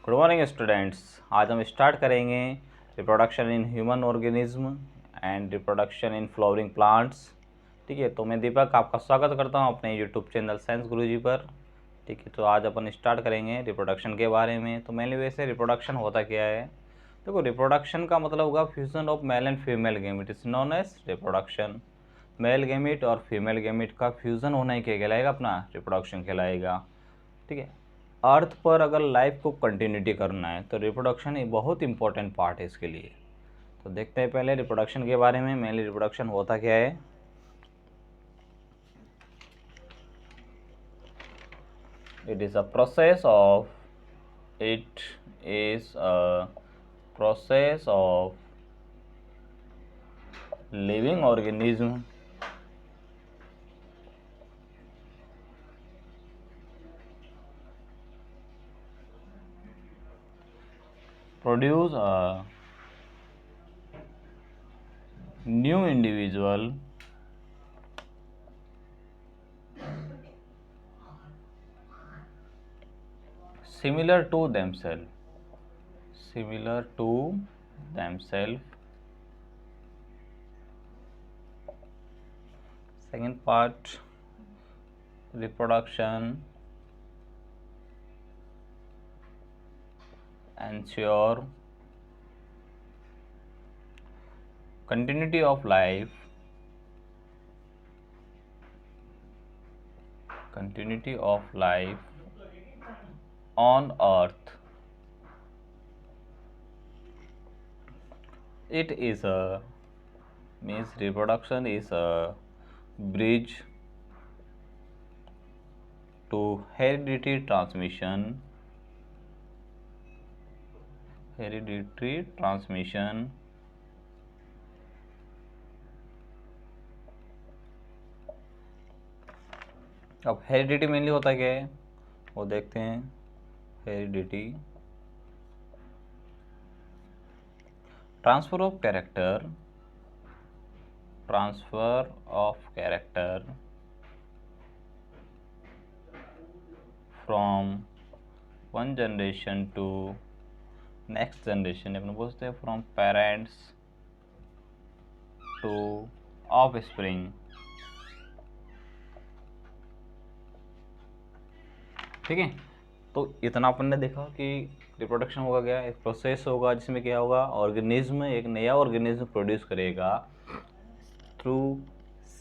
Good morning students. आज हम start करेंगे reproduction in human organism and reproduction in flowering plants. ठीक है, तो मैं दीपक आपका स्वागत करता हूं अपने यूट्यूब चैनल साइंस गुरुजी पर। ठीक है, तो आज अपन स्टार्ट करेंगे रिप्रोडक्शन के बारे में। तो मेनली वैसे रिप्रोडक्शन होता क्या है? देखो, रिप्रोडक्शन का मतलब होगा fusion of male and female gamete is known as reproduction. Male gamete और फीमेल गैमेट का फ्यूजन होना ही क्या कहलाएगा? अपना रिप्रोडक्शन कहलाएगा। ठीक है, अर्थ पर अगर लाइफ को कंटिन्यूटी करना है तो रिप्रोडक्शन एक बहुत इंपॉर्टेंट पार्ट है इसके लिए। तो देखते हैं पहले रिप्रोडक्शन के बारे में। मेनली रिप्रोडक्शन होता क्या है? It is a process of living organism produce a new individual similar to themselves. Second part, reproduction ensure continuity of life on earth. It is a means reproduction is a bridge to hereditary transmission अब heredity mainly होता क्या है वो देखते हैं। Heredity transfer of character from one generation to next generation. अपन बोलते हैं फ्रॉम पेरेंट्स टू ऑफस्प्रिंग। ठीक है, तो इतना अपन ने देखा कि रिप्रोडक्शन होगा क्या, एक प्रोसेस होगा जिसमें क्या होगा, ऑर्गेनिज्म एक नया ऑर्गेनिज्म प्रोड्यूस करेगा थ्रू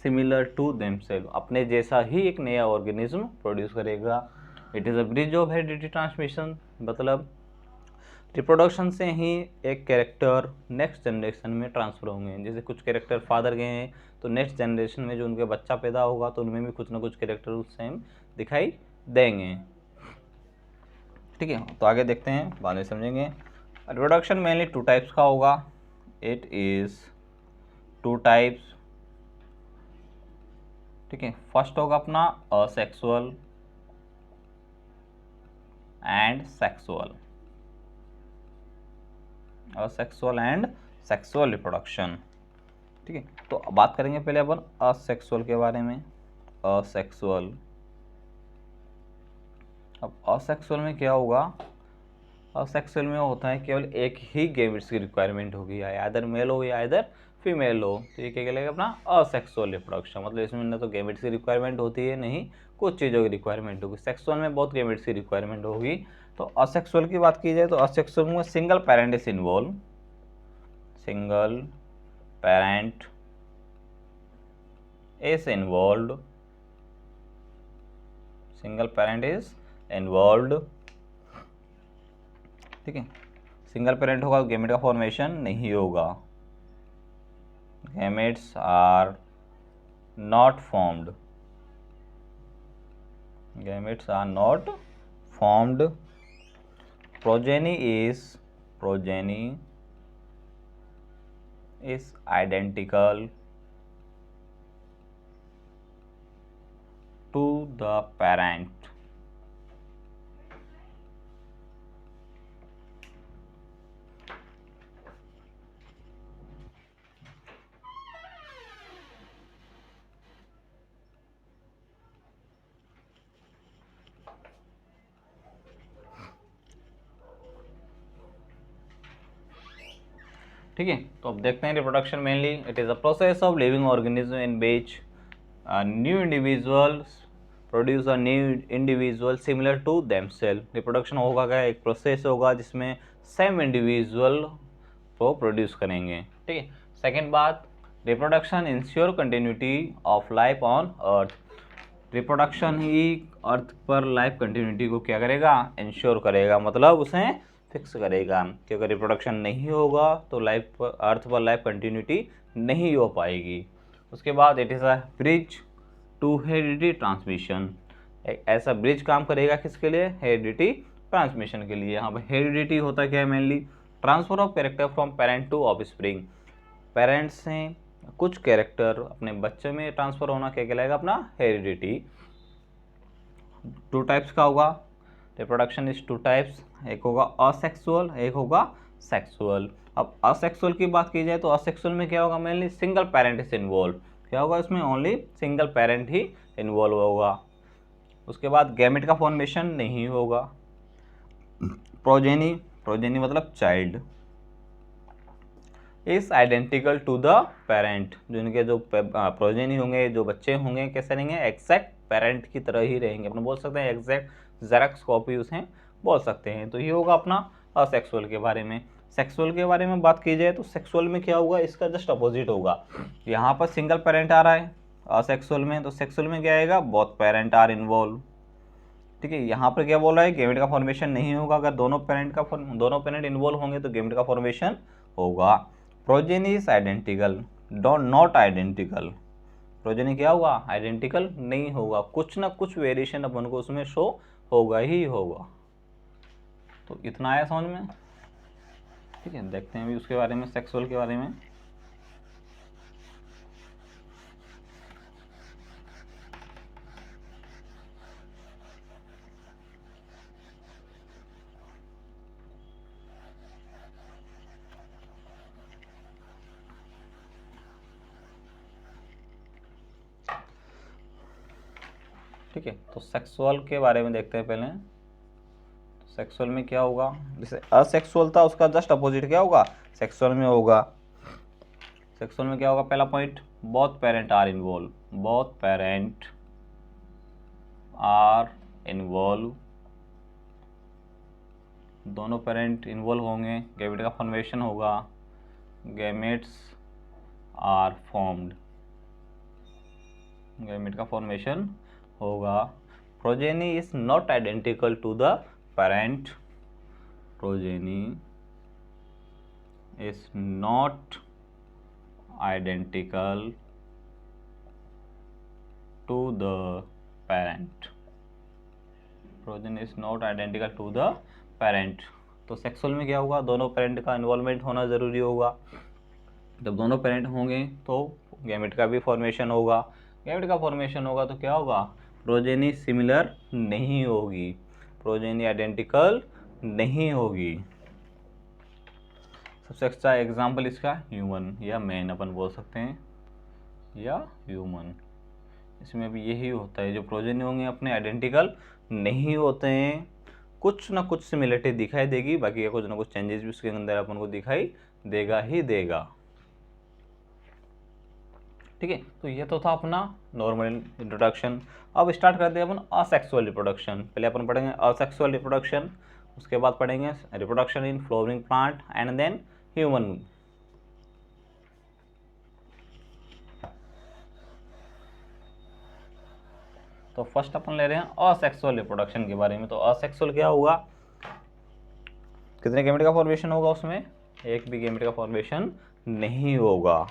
सिमिलर टू देमसेल्फ, अपने जैसा ही एक नया ऑर्गेनिज्म प्रोड्यूस करेगा। It is a bridge of heredity transmission, मतलब रिप्रोडक्शन से ही एक कैरेक्टर नेक्स्ट जनरेशन में ट्रांसफर होंगे। जैसे कुछ कैरेक्टर फादर गए हैं तो नेक्स्ट जनरेशन में जो उनके बच्चा पैदा होगा तो उनमें भी कुछ ना कुछ कैरेक्टर सेम दिखाई देंगे। ठीक है, तो आगे देखते हैं, बाद में समझेंगे। रिप्रोडक्शन मेनली टू टाइप्स का होगा। It is two types. ठीक है, फर्स्ट होगा अपना asexual and sexual. Asexual and sexual reproduction. ठीक है, तो बात करेंगे पहले अपन असेक्सुअल के बारे में। असेक्सुअल, अब असेक्सुअल में क्या होगा? असेक्सुअल में होता है केवल एक ही गैमेट्स की रिक्वायरमेंट होगी, या इधर मेल हो या इधर फीमेल हो, तो ये क्या कहलाएगा? अपना असेक्सुअल रिप्रोडक्शन। मतलब इसमें न तो गैमेट्स की रिक्वायरमेंट होती है, नहीं कुछ चीज़ों की रिक्वायरमेंट होगी। सेक्सुअल में बहुत गैमेट्स की रिक्वायरमेंट होगी। तो असेक्सुअल की बात की जाए तो असेक्सुअल में single parent is involve. Single parent is involved single parent is involve. ठीक है, सिंगल पेरेंट होगा, गैमेट का फॉर्मेशन नहीं होगा। Gametes are not formed. Gametes are not formed. Progeny is identical to the parent. ठीक है, तो अब देखते हैं reproduction mainly it is a process of living organism in which new individuals produce a new individual similar to themselves. Reproduction होगा क्या, एक process होगा जिसमें सेम इंडिविजुअल को प्रोड्यूस करेंगे। ठीक है, सेकेंड बात, reproduction ensure continuity of life on earth. Reproduction ही अर्थ पर लाइफ कंटिन्यूटी को क्या करेगा, इंश्योर करेगा, मतलब उसे फिक्स करेगा, क्योंकि रिप्रोडक्शन नहीं होगा तो लाइफ अर्थ पर लाइफ कंटिन्यूटी नहीं हो पाएगी। उसके बाद it is a bridge to heredity transmission. एक ऐसा ब्रिज काम करेगा किसके लिए, हेरिडिटी ट्रांसमिशन के लिए। यहाँ पर हेरिडिटी होता क्या है, mainly transfer of character from parent to offspring. Parents से कुछ कैरेक्टर अपने बच्चे में ट्रांसफर होना क्या कहलाएगा, अपना हेरिडिटी। टू टाइप्स का होगा, रिप्रोडक्शन इज टू टाइप्स, एक होगा असेक्सुअल, एक होगा सेक्सुअल। अब असेक्सुअल की बात की जाए तो असेक्सुअल में क्या होगा, mainly single parent is involve. क्या होगा इसमें, ओनली सिंगल पेरेंट ही इन्वॉल्व होगा। उसके बाद गैमेट का फॉर्मेशन नहीं होगा। प्रोजेनी, प्रोजेनी मतलब child, is identical to the parent. जो इनके जो प्रोजेनी होंगे, जो बच्चे होंगे, कैसे रहेंगे, एग्जैक्ट पेरेंट की तरह ही रहेंगे। अपने बोल सकते हैं एग्जैक्ट जेरॉक्स कॉपी उसे बोल सकते हैं। तो ये होगा अपना असेक्सुअल के बारे में। सेक्सुअल के बारे में बात की जाए तो सेक्सुअल में क्या होगा, इसका जस्ट अपोजिट होगा। यहाँ पर सिंगल पेरेंट आ रहा है असेक्सुअल में, तो सेक्सुअल में क्या आएगा, बोथ पेरेंट आर इन्वॉल्व। ठीक है, यहाँ पर क्या बोल रहा है, गैमेट का फॉर्मेशन नहीं होगा। अगर दोनों पेरेंट इन्वॉल्व होंगे तो गैमेट का फॉर्मेशन होगा। Progeny is identical, not identical. Progeny क्या होगा, आइडेंटिकल नहीं होगा, कुछ ना कुछ वेरिएशन अपन को उसमें शो होगा ही होगा। तो इतना आया समझ में। ठीक है, देखते हैं अभी उसके बारे में, सेक्सुअल के बारे में। ठीक है, तो सेक्सुअल के बारे में देखते हैं पहले। सेक्सुअल में क्या होगा, जैसे असेक्सुअल था उसका जस्ट अपोजिट क्या होगा, सेक्सुअल में होगा। सेक्सुअल में क्या होगा, पहला point, both parent are involve, both parent are involve, दोनों पेरेंट इन्वॉल्व होंगे, गैमेट का फॉर्मेशन होगा, गैमेट्स आर फॉर्म्ड, गैमेट का फॉर्मेशन होगा। Progeny is not identical to the parent, progeny is not identical to the parent, progeny is not identical to the parent. तो sexual में क्या होगा, दोनों पेरेंट का इन्वॉल्वमेंट होना ज़रूरी होगा। जब दोनों पेरेंट होंगे तो गैमेट का भी फॉर्मेशन होगा। गैमेट का फॉर्मेशन होगा तो क्या होगा, प्रोजेनी सिमिलर नहीं होगी, प्रोजेनी आइडेंटिकल नहीं होगी। सबसे अच्छा एग्जाम्पल इसका ह्यूमन या मैन अपन बोल सकते हैं, या ह्यूमन। इसमें भी यही होता है, जो प्रोजेनी होंगे अपने आइडेंटिकल नहीं होते हैं, कुछ ना कुछ सिमिलरिटी दिखाई देगी, बाकी कुछ ना कुछ चेंजेस भी उसके अंदर अपन को दिखाई देगा ही देगा। ठीक है, तो ये तो था अपना नॉर्मल इंट्रोडक्शन। अब स्टार्ट करते हैं अपन असेक्सुअल रिप्रोडक्शन। पहले अपन पढ़ेंगे असेक्सुअल रिप्रोडक्शन, उसके बाद पढ़ेंगे reproduction in flowering plant and then human. तो फर्स्ट अपन ले रहे हैं असेक्सुअल रिप्रोडक्शन के बारे में। तो असेक्सुअल क्या होगा, कितने गैमेट का फॉर्मेशन होगा उसमें, एक भी गैमेट का फॉर्मेशन नहीं होगा।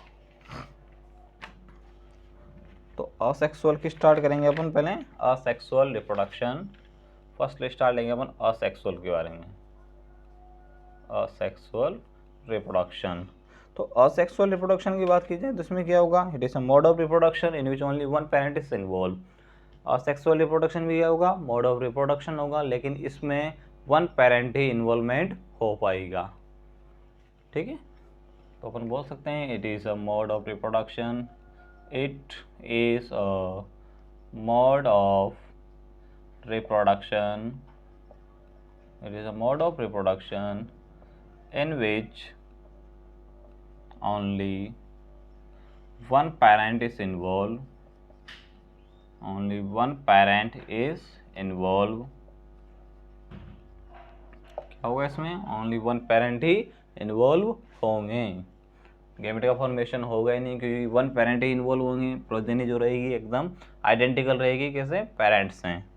तो असेक्सुअल की स्टार्ट करेंगे अपन पहले, असेक्सुअल रिप्रोडक्शन। फर्स्ट स्टार्ट लेंगे अपन असेक्सुअल के बारे में, असेक्सुअल रिप्रोडक्शन। तो असेक्सुअल रिप्रोडक्शन की बात की जाए तो इसमें क्या होगा, it is a mode of reproduction in which only one parent is involve. Asexual reproduction भी क्या होगा, मोड ऑफ रिप्रोडक्शन होगा, लेकिन इसमें वन पेरेंट ही इन्वॉल्वमेंट हो पाएगा। ठीक है, तो अपन बोल सकते हैं it is a mode of reproduction, it is a mode of reproduction, it is a mode of reproduction in which only one parent is involved, only one parent is involved, क्या होगा इसमें, ओनली वन पेरेंट ही involve होंगे, gamete का formation होगा ही नहीं क्योंकि one parent ही इन्वॉल्व होंगे, प्रोजेनी जो रहेगी एकदम आइडेंटिकल रहेगी कैसे, पेरेंट्स हैं।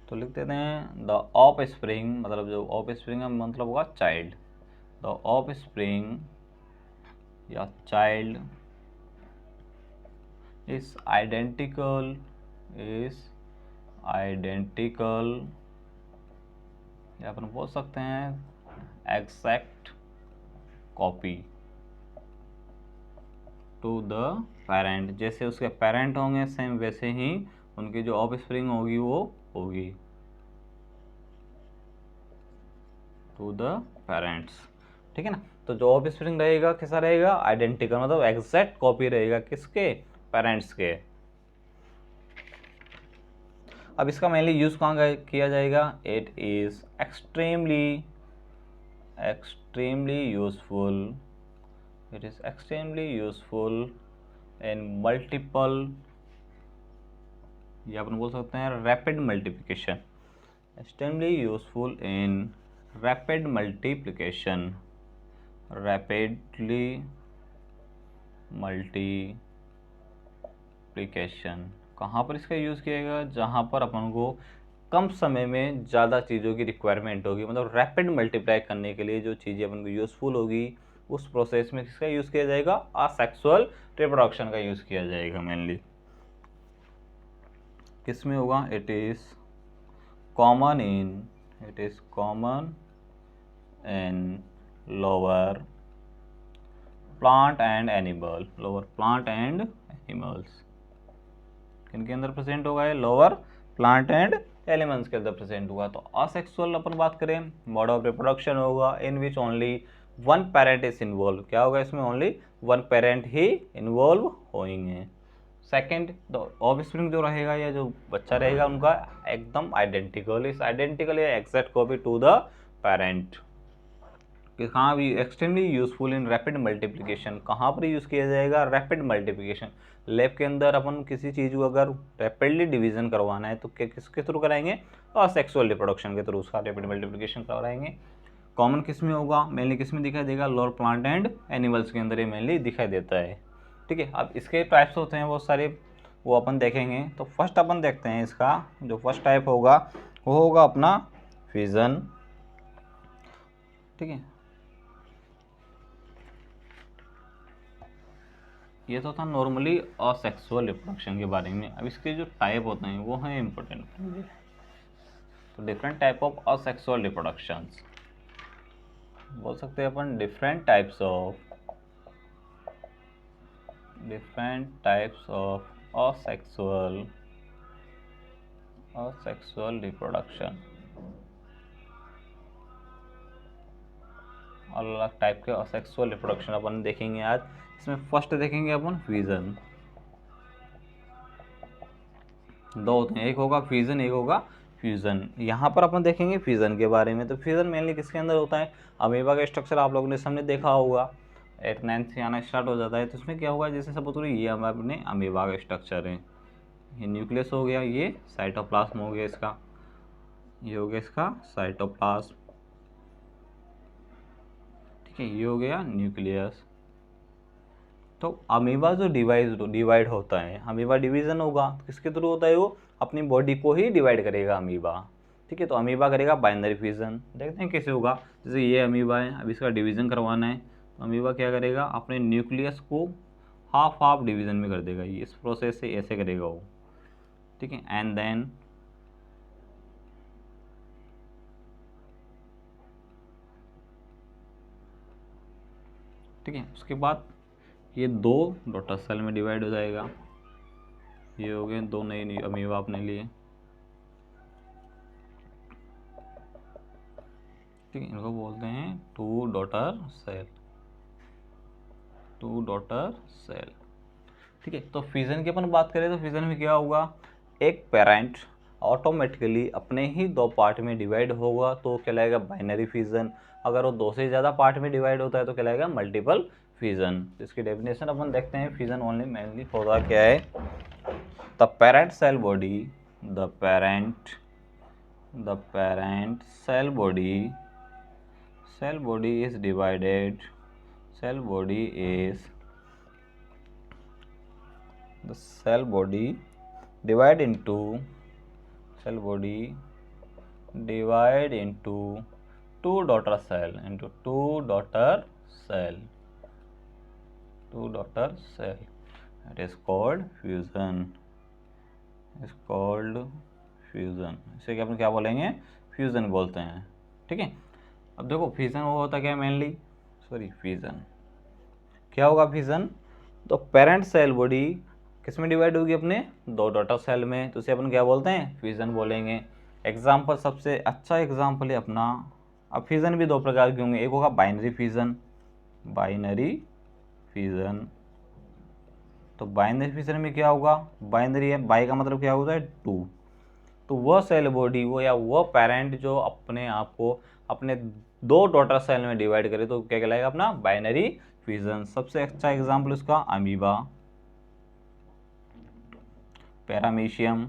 तो लिख देते हैं द ऑफ स्प्रिंग, मतलब जो ऑफ स्प्रिंग का मतलब होगा चाइल्ड, द ऑफ स्प्रिंग या child is identical, is identical, या अपन बोल सकते हैं exact copy to the parent, जैसे उसके पेरेंट होंगे सेम वैसे ही उनकी जो ऑफ स्प्रिंग होगी वो होगी टू द पेरेंट्स, ठीक है ना। तो जो ऑफ स्प्रिंग रहेगा कैसा रहेगा, आइडेंटिकल, मतलब एग्जैक्ट कॉपी रहेगा किसके, पेरेंट्स के। अब इसका मेनली यूज कहाँ किया जाएगा, it is extremely useful, it is extremely useful in multiple, या अपन बोल सकते हैं rapid multiplication, extremely useful in rapid multiplication, rapidly multiplication. कहाँ पर इसका यूज़ किएगा, जहाँ पर अपन को कम समय में ज़्यादा चीज़ों की रिक्वायरमेंट होगी, मतलब रैपिड मल्टीप्लाई करने के लिए जो चीज़ें अपन को यूज़फुल होगी उस प्रोसेस में किसका यूज़ किया जाएगा, असेक्सुअल रिप्रोडक्शन का यूज़ किया जाएगा मेनली। किस में होगा, it is common in lower plant and animal, lower plant and animals, किनके अंदर प्रेजेंट होगा ये, लोअर प्लांट एंड एलिमेंट्स के अंदर प्रेजेंट हुआ। तो असेक्सुअल अपन बात करें, मोड ऑफ रिप्रोडक्शन होगा in which only one parent is involve, क्या होगा इसमें, ओनली वन पेरेंट ही इन्वॉल्व होंगे। सेकेंड, द ऑफस्प्रिंग जो रहेगा या जो बच्चा रहेगा उनका एकदम आइडेंटिकल, इस आइडेंटिकल या exact copy to the parent. कहाँ भी extremely useful in rapid multiplication, कहाँ पर यूज़ किया जाएगा, रैपिड मल्टीप्लिकेशन। लैब के अंदर अपन किसी चीज़ को अगर रैपिडली डिवीजन करवाना है तो किसके थ्रू कराएंगे, असेक्सुअल रिप्रोडक्शन के थ्रू उसका रैपिड मल्टीप्लिकेशन करवाएंगे। कॉमन किस में होगा, मेनली किस में दिखाई देगा, लोअर प्लांट एंड एनिमल्स के अंदर ये मेनली दिखाई देता है, ठीक है। अब इसके टाइप्स होते हैं बहुत सारे, वो अपन देखेंगे। तो फर्स्ट अपन देखते हैं इसका जो फर्स्ट टाइप होगा वो होगा अपना फ्यूजन, ठीक है। ये तो था नॉर्मली असेक्सुअल रिप्रोडक्शन के बारे में। अब इसके जो टाइप होते हैं वो हैं इम्पोर्टेंट। तो different type of asexual reproductions बोल सकते हैं अपन, different types of asexual reproduction, अलग अलग टाइप के असेक्सुअल रिप्रोडक्शन अपन देखेंगे आज। इसमें फर्स्ट देखेंगे अपन फ्यूजन, दो होते हैं, एक होगा फ्यूजन एक होगा फ्यूजन। यहाँ पर अपन देखेंगे फ्यूजन के बारे में। तो फ्यूजन मेनली किसके अंदर होता है, अमीबा का स्ट्रक्चर आप लोगों ने सामने देखा होगा, 8-9 से आना स्टार्ट हो जाता है। तो इसमें क्या होगा, जैसे सपोज करो ये अपने अमीबा का स्ट्रक्चर है, ये न्यूक्लियस हो गया, ये साइटोप्लाज्म हो गया इसका, ये हो गया इसका साइटोप्लाज्म, ठीक है, ये हो गया न्यूक्लियस। तो अमीबा जो डिवाइड होता है, अमीबा डिवीजन होगा किसके थ्रू होता है, वो अपनी बॉडी को ही डिवाइड करेगा अमीबा, ठीक है। तो अमीबा करेगा बाइनरी फ्यूजन, देखते हैं कैसे होगा। जैसे ये अमीबा है, अब इसका डिवीजन करवाना है तो अमीबा क्या करेगा, अपने न्यूक्लियस को हाफ हाफ डिवीजन में कर देगा, ये इस प्रोसेस से ऐसे करेगा वो, ठीक है। एंड देन ठीक है, उसके बाद ये दो डॉटर सेल में डिवाइड हो जाएगा, ये हो गए दो नई अमीबा अपने लिए, ठीक है। इनको बोलते हैं टू डॉटर सेल, ठीक है। तो फ्यूजन की अपन बात करें तो फ्यूजन में क्या होगा, एक पेरेंट ऑटोमेटिकली अपने ही दो पार्ट में डिवाइड होगा तो कहलाएगा बाइनरी फिजन। अगर वो दो से ज़्यादा पार्ट में डिवाइड होता है तो कहलाएगा मल्टीपल फिजन। इसकी डेफिनेशन अपन देखते हैं। फिजन ओनली मेनली होता क्या है, the parent cell body, the parent cell body is divided, cell body divide into two daughter cell, it is called fusion, इसे अपन क्या बोलेंगे, फ्यूजन बोलते हैं। ठीक है, अब देखो फिजन वो होता क्या है मेनली, फिजन क्या होगा, फिजन तो पेरेंट सेल बॉडी किस में डिवाइड होगी, अपने दो डॉटर सेल में, तो उसे अपन क्या बोलते हैं, फिजन बोलेंगे। एग्जाम्पल, सबसे अच्छा एग्जाम्पल है अपना, अब फिजन भी दो प्रकार के होंगे, एक होगा बाइनरी फिजन, तो बाइनरी फिजन में क्या होगा, बाइनरी है, बाई का मतलब क्या होता है, टू, तो वह सेल बॉडी वो या वह पेरेंट जो अपने आप को अपने दो डॉटर सेल में डिवाइड करे तो क्या कहलाएगा, अपना बाइनरी फिजन। सबसे अच्छा एग्जाम्पल उसका अमीबा, पैरामीशियम,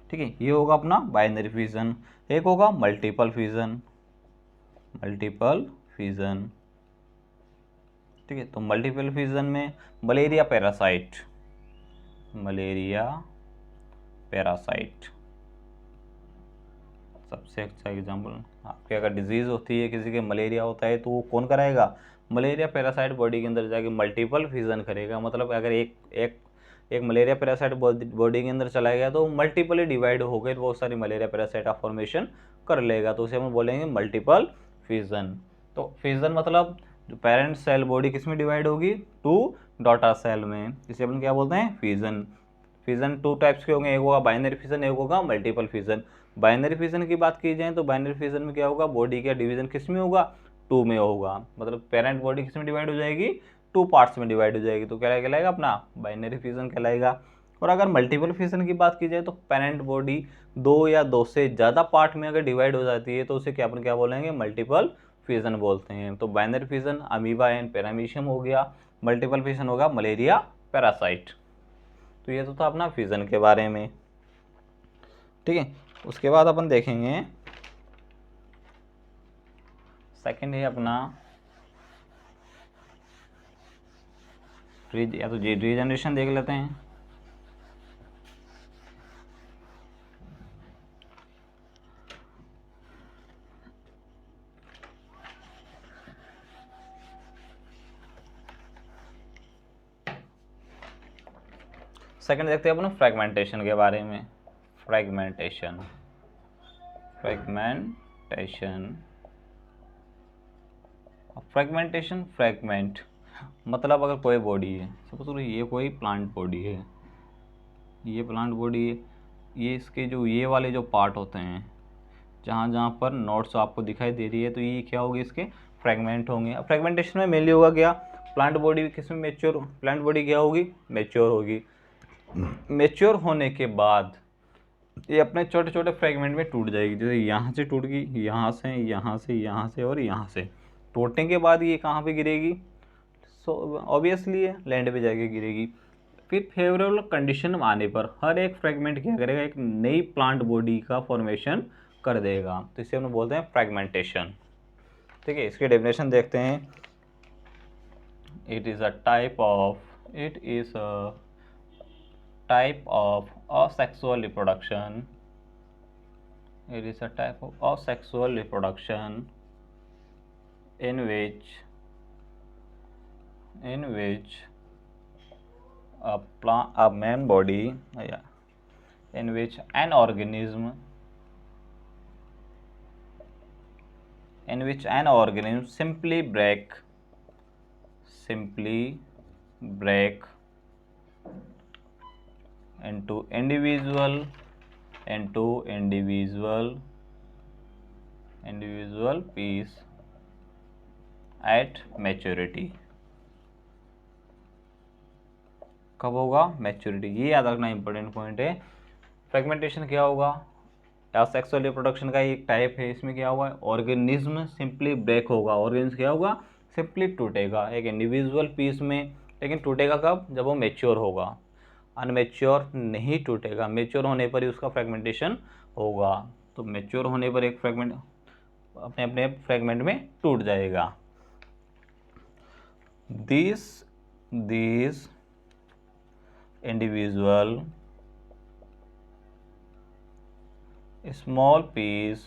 ठीक है, ये होगा अपना बाइनरी फिजन। एक होगा मल्टीपल फिजन, ठीक है, तो मल्टीपल फिजन में मलेरिया पैरासाइट सबसे अच्छा एग्जाम्पल। आपके अगर डिजीज होती है, किसी के मलेरिया होता है, तो वो कौन कराएगा, मलेरिया पैरासाइट बॉडी के अंदर जाके मल्टीपल फिजन करेगा। मतलब अगर एक मलेरिया पैरासाइट बॉडी के अंदर चला गया तो मल्टीपली डिवाइड हो गए, बहुत सारी मलेरिया पैरासाइट का फॉर्मेशन कर लेगा, तो उसे हम बोलेंगे मल्टीपल फिजन। तो फिजन मतलब जो पेरेंट सेल बॉडी किस में डिवाइड होगी, टू डॉटर सेल में, इसे अपन क्या बोलते हैं, फिजन टू टाइप्स के होंगे, एक होगा बाइनरी फिजन, एक होगा मल्टीपल फिजन। बाइनरी फिजन की बात की जाए तो बाइनरी फिजन में क्या होगा, बॉडी का डिवीजन किस में होगा, टू में होगा, मतलब पेरेंट बॉडी किस में डिवाइड हो जाएगी, टू पार्ट्स में डिवाइड हो जाएगी, तो क्या कहलाएगा, अपना बाइनरी फिजन कहलाएगा। और अगर मल्टीपल फिजन की बात की जाए तो पेरेंट बॉडी दो या दो से ज़्यादा पार्ट में अगर डिवाइड हो जाती है तो उसे क्या अपन क्या बोलेंगे, मल्टीपल फिजन बोलते हैं। तो binary fission amoeba and paramecium हो गया, मल्टीपल फिजन होगा मलेरिया पैरासाइट। तो ये तो था अपना फिजन के बारे में। ठीक है, उसके बाद अपन देखेंगे सेकंड है अपना या तो रीजनरेशन देख लेते हैं। सेकंड देखते हैं अपन फ्रैगमेंटेशन के बारे में। फ्रैगमेंटेशन फ्रैगमेंट मतलब अगर कोई बॉडी है, सपोज ये कोई प्लांट बॉडी है, ये इसके जो ये वाले जो पार्ट होते हैं, जहाँ जहाँ पर नोट्स आपको दिखाई दे रही है, तो ये क्या होगी, इसके फ्रैगमेंट होंगे। अब फ्रैगमेंटेशन में मेनली होगा क्या, प्लांट बॉडी किस में प्लांट बॉडी क्या होगी, मैच्योर होगी। मैच्योर होने के बाद ये अपने छोटे छोटे फ्रैगमेंट में टूट जाएगी, जैसे यहाँ से टूट गई, यहाँ से और यहाँ से। टूटने के बाद ये कहाँ पे गिरेगी, सो ऑब्वियसली लैंड पे जाके गिरेगी। फिर फेवरेबल कंडीशन आने पर हर एक फ्रैगमेंट क्या करेगा, एक नई प्लांट बॉडी का फॉर्मेशन कर देगा, तो इसे हम बोलते हैं फ्रैगमेंटेशन। ठीक है, इसकी डेफिनेशन देखते हैं। It is a type of asexual reproduction. It is a type of asexual reproduction in which a man body, in which an organism simply break into individual piece at maturity. कब होगा? Maturity. ये याद रखना important point है। Fragmentation क्या होगा? Asexual reproduction का एक टाइप है। इसमें क्या होगा? ऑर्गेनिज्म सिंपली ब्रेक होगा। ऑर्गेनिज्म क्या होगा? सिंपली टूटेगा एक इंडिविजुअल पीस में। लेकिन टूटेगा कब? जब वो मेच्योर होगा। अनमेच्योर नहीं टूटेगा। मेच्योर होने पर ही उसका फ्रेगमेंटेशन होगा। तो मेच्योर होने पर एक फ्रेगमेंट अपने अपने फ्रेगमेंट में टूट जाएगा। these individual small piece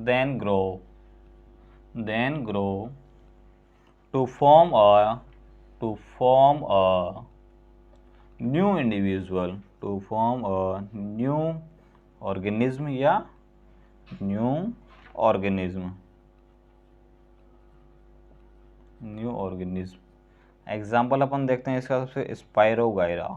then grow to form a new individual, to form a new organism या न्यू ऑर्गेनिज्म। एग्जाम्पल अपन देखते हैं इसका। सबसे स्पाइरोगायरा।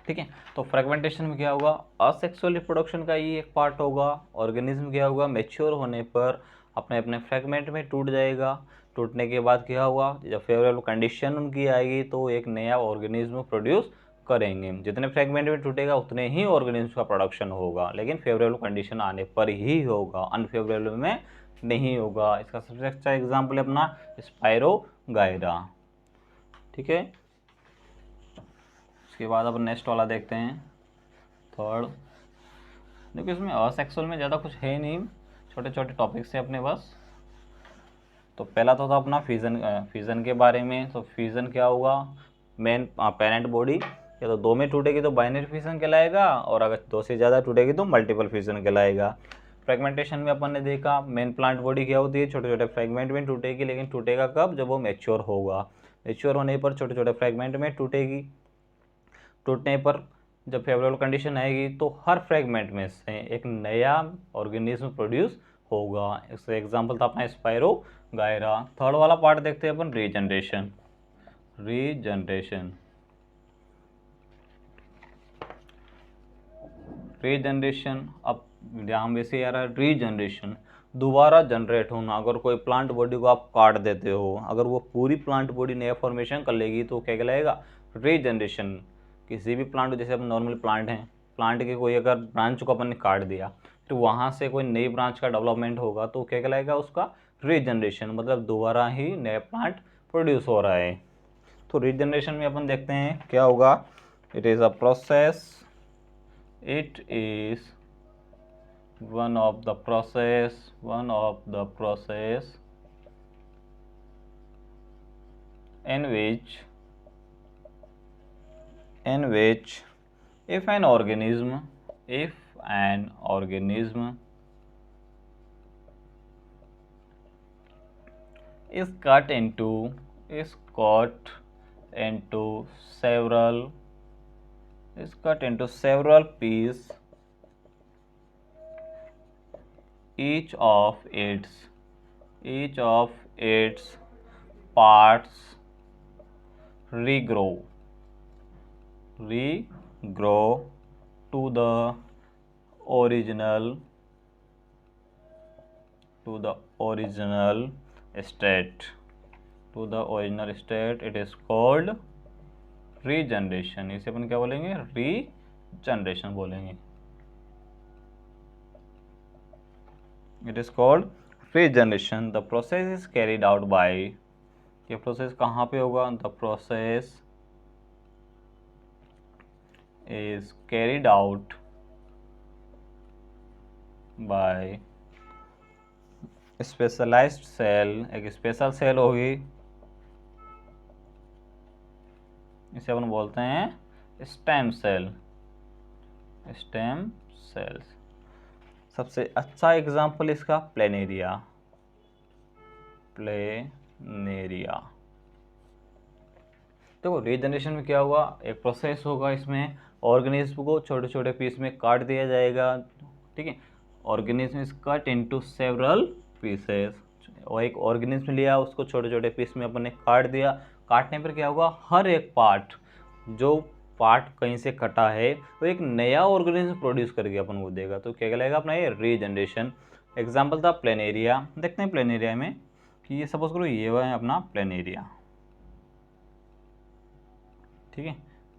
ठीक है। तो फ्रेगमेंटेशन में क्या होगा? असेक्सुअल रिप्रोडक्शन का ये एक पार्ट होगा। ऑर्गेनिज्म क्या होगा? मैच्योर होने पर अपने अपने फ्रेगमेंट में टूट जाएगा। टूटने के बाद क्या होगा? जब फेवरेबल कंडीशन उनकी आएगी तो एक नया ऑर्गेनिज्म प्रोड्यूस करेंगे। जितने फ्रेगमेंट में टूटेगा उतने ही ऑर्गेनिज्म का प्रोडक्शन होगा, लेकिन फेवरेबल कंडीशन आने पर ही होगा, अनफेवरेबल में नहीं होगा। इसका सबसे अच्छा एग्जाम्पल है अपना स्पाइरोगायरा। ठीक है। उसके बाद अब नेक्स्ट वाला देखते हैं, थर्ड। देखो इसमें असेक्सुअल में ज़्यादा कुछ है नहीं, छोटे छोटे टॉपिक्स है अपने बस। तो पहला तो था अपना फिजन के बारे में। तो फिजन क्या होगा? मेन पेरेंट बॉडी या तो दो में टूटेगी तो बाइनरी फिजन कहलाएगा, और अगर दो से ज़्यादा टूटेगी तो मल्टीपल फिजन कहलाएगा। फ्रेगमेंटेशन में अपन ने देखा मेन प्लांट बॉडी क्या होती है? छोटे छोटे फ्रेगमेंट में टूटेगी, लेकिन टूटेगा कब? जब वो मैच्योर होगा। मैच्योर होने पर छोटे छोटे फ्रेगमेंट में टूटेगी। टूटने पर जब फेवरेबल कंडीशन आएगी तो हर फ्रेगमेंट में से एक नया ऑर्गेनिज्म प्रोड्यूस होगा। इसका एग्जांपल था अपना स्पाइरोगायरा। थर्ड वाला पार्ट देखते हैं अपन, रीजनरेशन। अब ध्यान वैसे आ रहा है, रीजनरेशन दोबारा जनरेट होना। अगर कोई प्लांट बॉडी को आप काट देते हो, अगर वो पूरी प्लांट बॉडी नया फॉर्मेशन कर लेगी तो क्या कहलाएगा? रीजनरेशन। किसी भी प्लांट, जैसे अपन नॉर्मल प्लांट हैं, प्लांट के कोई अगर ब्रांच को अपन ने काट दिया तो वहाँ से कोई नई ब्रांच का डेवलपमेंट होगा तो क्या कहलाएगा? उसका रीजनरेशन। मतलब दोबारा ही नया प्लांट प्रोड्यूस हो रहा है। तो रीजनरेशन में अपन देखते हैं क्या होगा। It is a process, it is one of the process in which if an organism is cut into several pieces, each of its parts regrow to the original state. It is called regeneration. इसे अपन क्या बोलेंगे? Regeneration बोलेंगे। It is called regeneration. The process is carried out by, ये process कहाँ पे होगा? The process is carried out by specialized cell. एक स्पेशल सेल होगी, इसे अपन बोलते हैं स्टेम सेल्स। सबसे अच्छा एग्जाम्पल इसका प्लेनेरिया। देखो रीजनरेशन में क्या हुआ? एक प्रोसेस होगा, इसमें ऑर्गेनिज्म को छोटे छोटे पीस में काट दिया जाएगा। ठीक है। Organism is cut into several pieces. और एक ऑर्गेनिज्म लिया, उसको छोटे छोटे पीस में अपन ने काट दिया। काटने पर क्या होगा? हर एक पार्ट, जो पार्ट कहीं से कटा है वो एक नया ऑर्गेनिज्म प्रोड्यूस करके अपन को देगा। तो क्या कहलाएगा अपना? ये रीजनरेशन। एग्जाम्पल था प्लेन एरिया। देखते हैं प्लेन एरिया में कि ये सपोज करो ये है अपना प्लेन एरिया, ठीक है।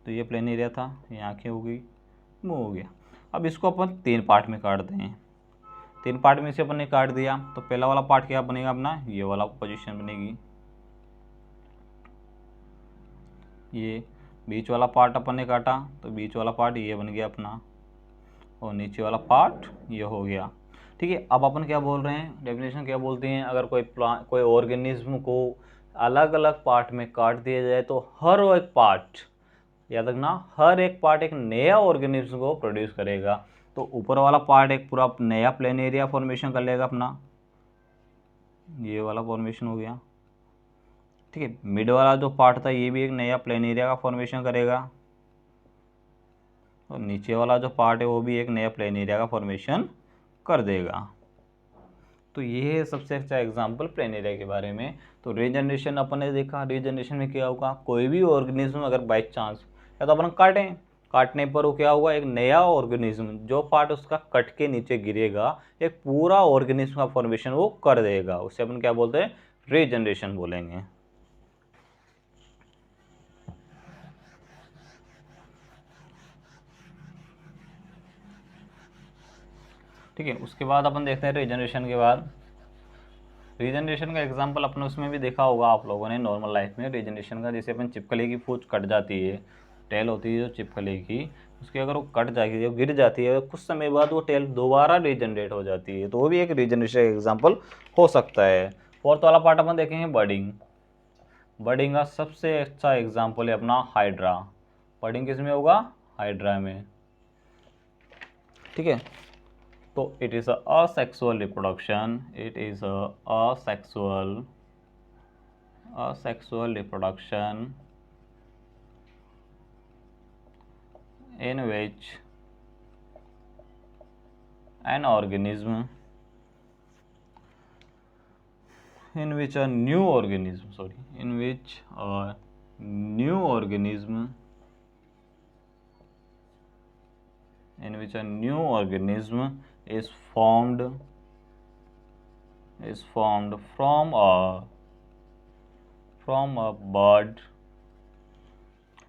तो ये प्लेन एरिया था, ये आँखें हो गई, मुँह हो गया। अब इसको अपन 3 पार्ट में काटते हैं। 3 पार्ट में से अपन ने काट दिया, तो पहला वाला पार्ट क्या बनेगा अपना, ये वाला पोजीशन बनेगी। ये बीच वाला पार्ट अपन ने काटा, तो बीच वाला पार्ट ये बन गया अपना, और नीचे वाला पार्ट ये हो गया, ठीक है। अब अपन क्या बोल रहे हैं, डेफिनेशन क्या बोलते हैं, अगर कोई ऑर्गेनिज्म को अलग अलग पार्ट में काट दिया जाए तो हर एक पार्ट, याद रखना, हर एक पार्ट एक नया ऑर्गेनिज्म को प्रोड्यूस करेगा। तो ऊपर वाला पार्ट एक पूरा नया प्लेन एरिया फॉर्मेशन कर लेगा अपना, ये वाला फॉर्मेशन हो गया, ठीक है। मिड वाला जो पार्ट था ये भी एक नया प्लेन एरिया का फॉर्मेशन करेगा, और नीचे वाला जो पार्ट है वो भी एक नया प्लेन एरिया का फॉर्मेशन कर देगा। तो ये है सबसे अच्छा एग्जांपल प्लेन एरिया के बारे में। तो रीजनरेशन अपन ने देखा, रीजनरेशन में क्या होगा, कोई भी ऑर्गेनिज्म अगर बाई चांस या तो अपन काटें, काटने पर वो क्या होगा, एक नया ऑर्गेनिज्म, जो पार्ट उसका कट के नीचे गिरेगा एक पूरा ऑर्गेनिज्म का फॉर्मेशन वो कर देगा, उसे अपन क्या बोलते हैं, रीजनरेशन बोलेंगे। ठीक है, उसके बाद अपन देखते हैं रीजनरेशन के बाद। रीजनरेशन का एग्जांपल अपने उसमें भी देखा होगा आप लोगों ने नॉर्मल लाइफ में, रीजनरेशन का जैसे अपन छिपकली की पूंछ कट जाती है, टेल होती है जो छिपकली की, उसकी अगर वो कट जाती है, गिर जाती है, कुछ समय बाद वो टेल दोबारा रीजनरेट हो जाती है, तो वो भी एक रीजनरेशन एग्जाम्पल हो सकता है। फोर्थ वाला पार्ट अपन देखेंगे बर्डिंग। बर्डिंग का सबसे अच्छा एग्जाम्पल है अपना हाइड्रा। बर्डिंग किस में होगा, हाइड्रा में, ठीक है। तो it is asexual reproduction, it is asexual reproduction in which an organism, in which a new organism, sorry, in which a new organism, in which a new organism is formed from a bud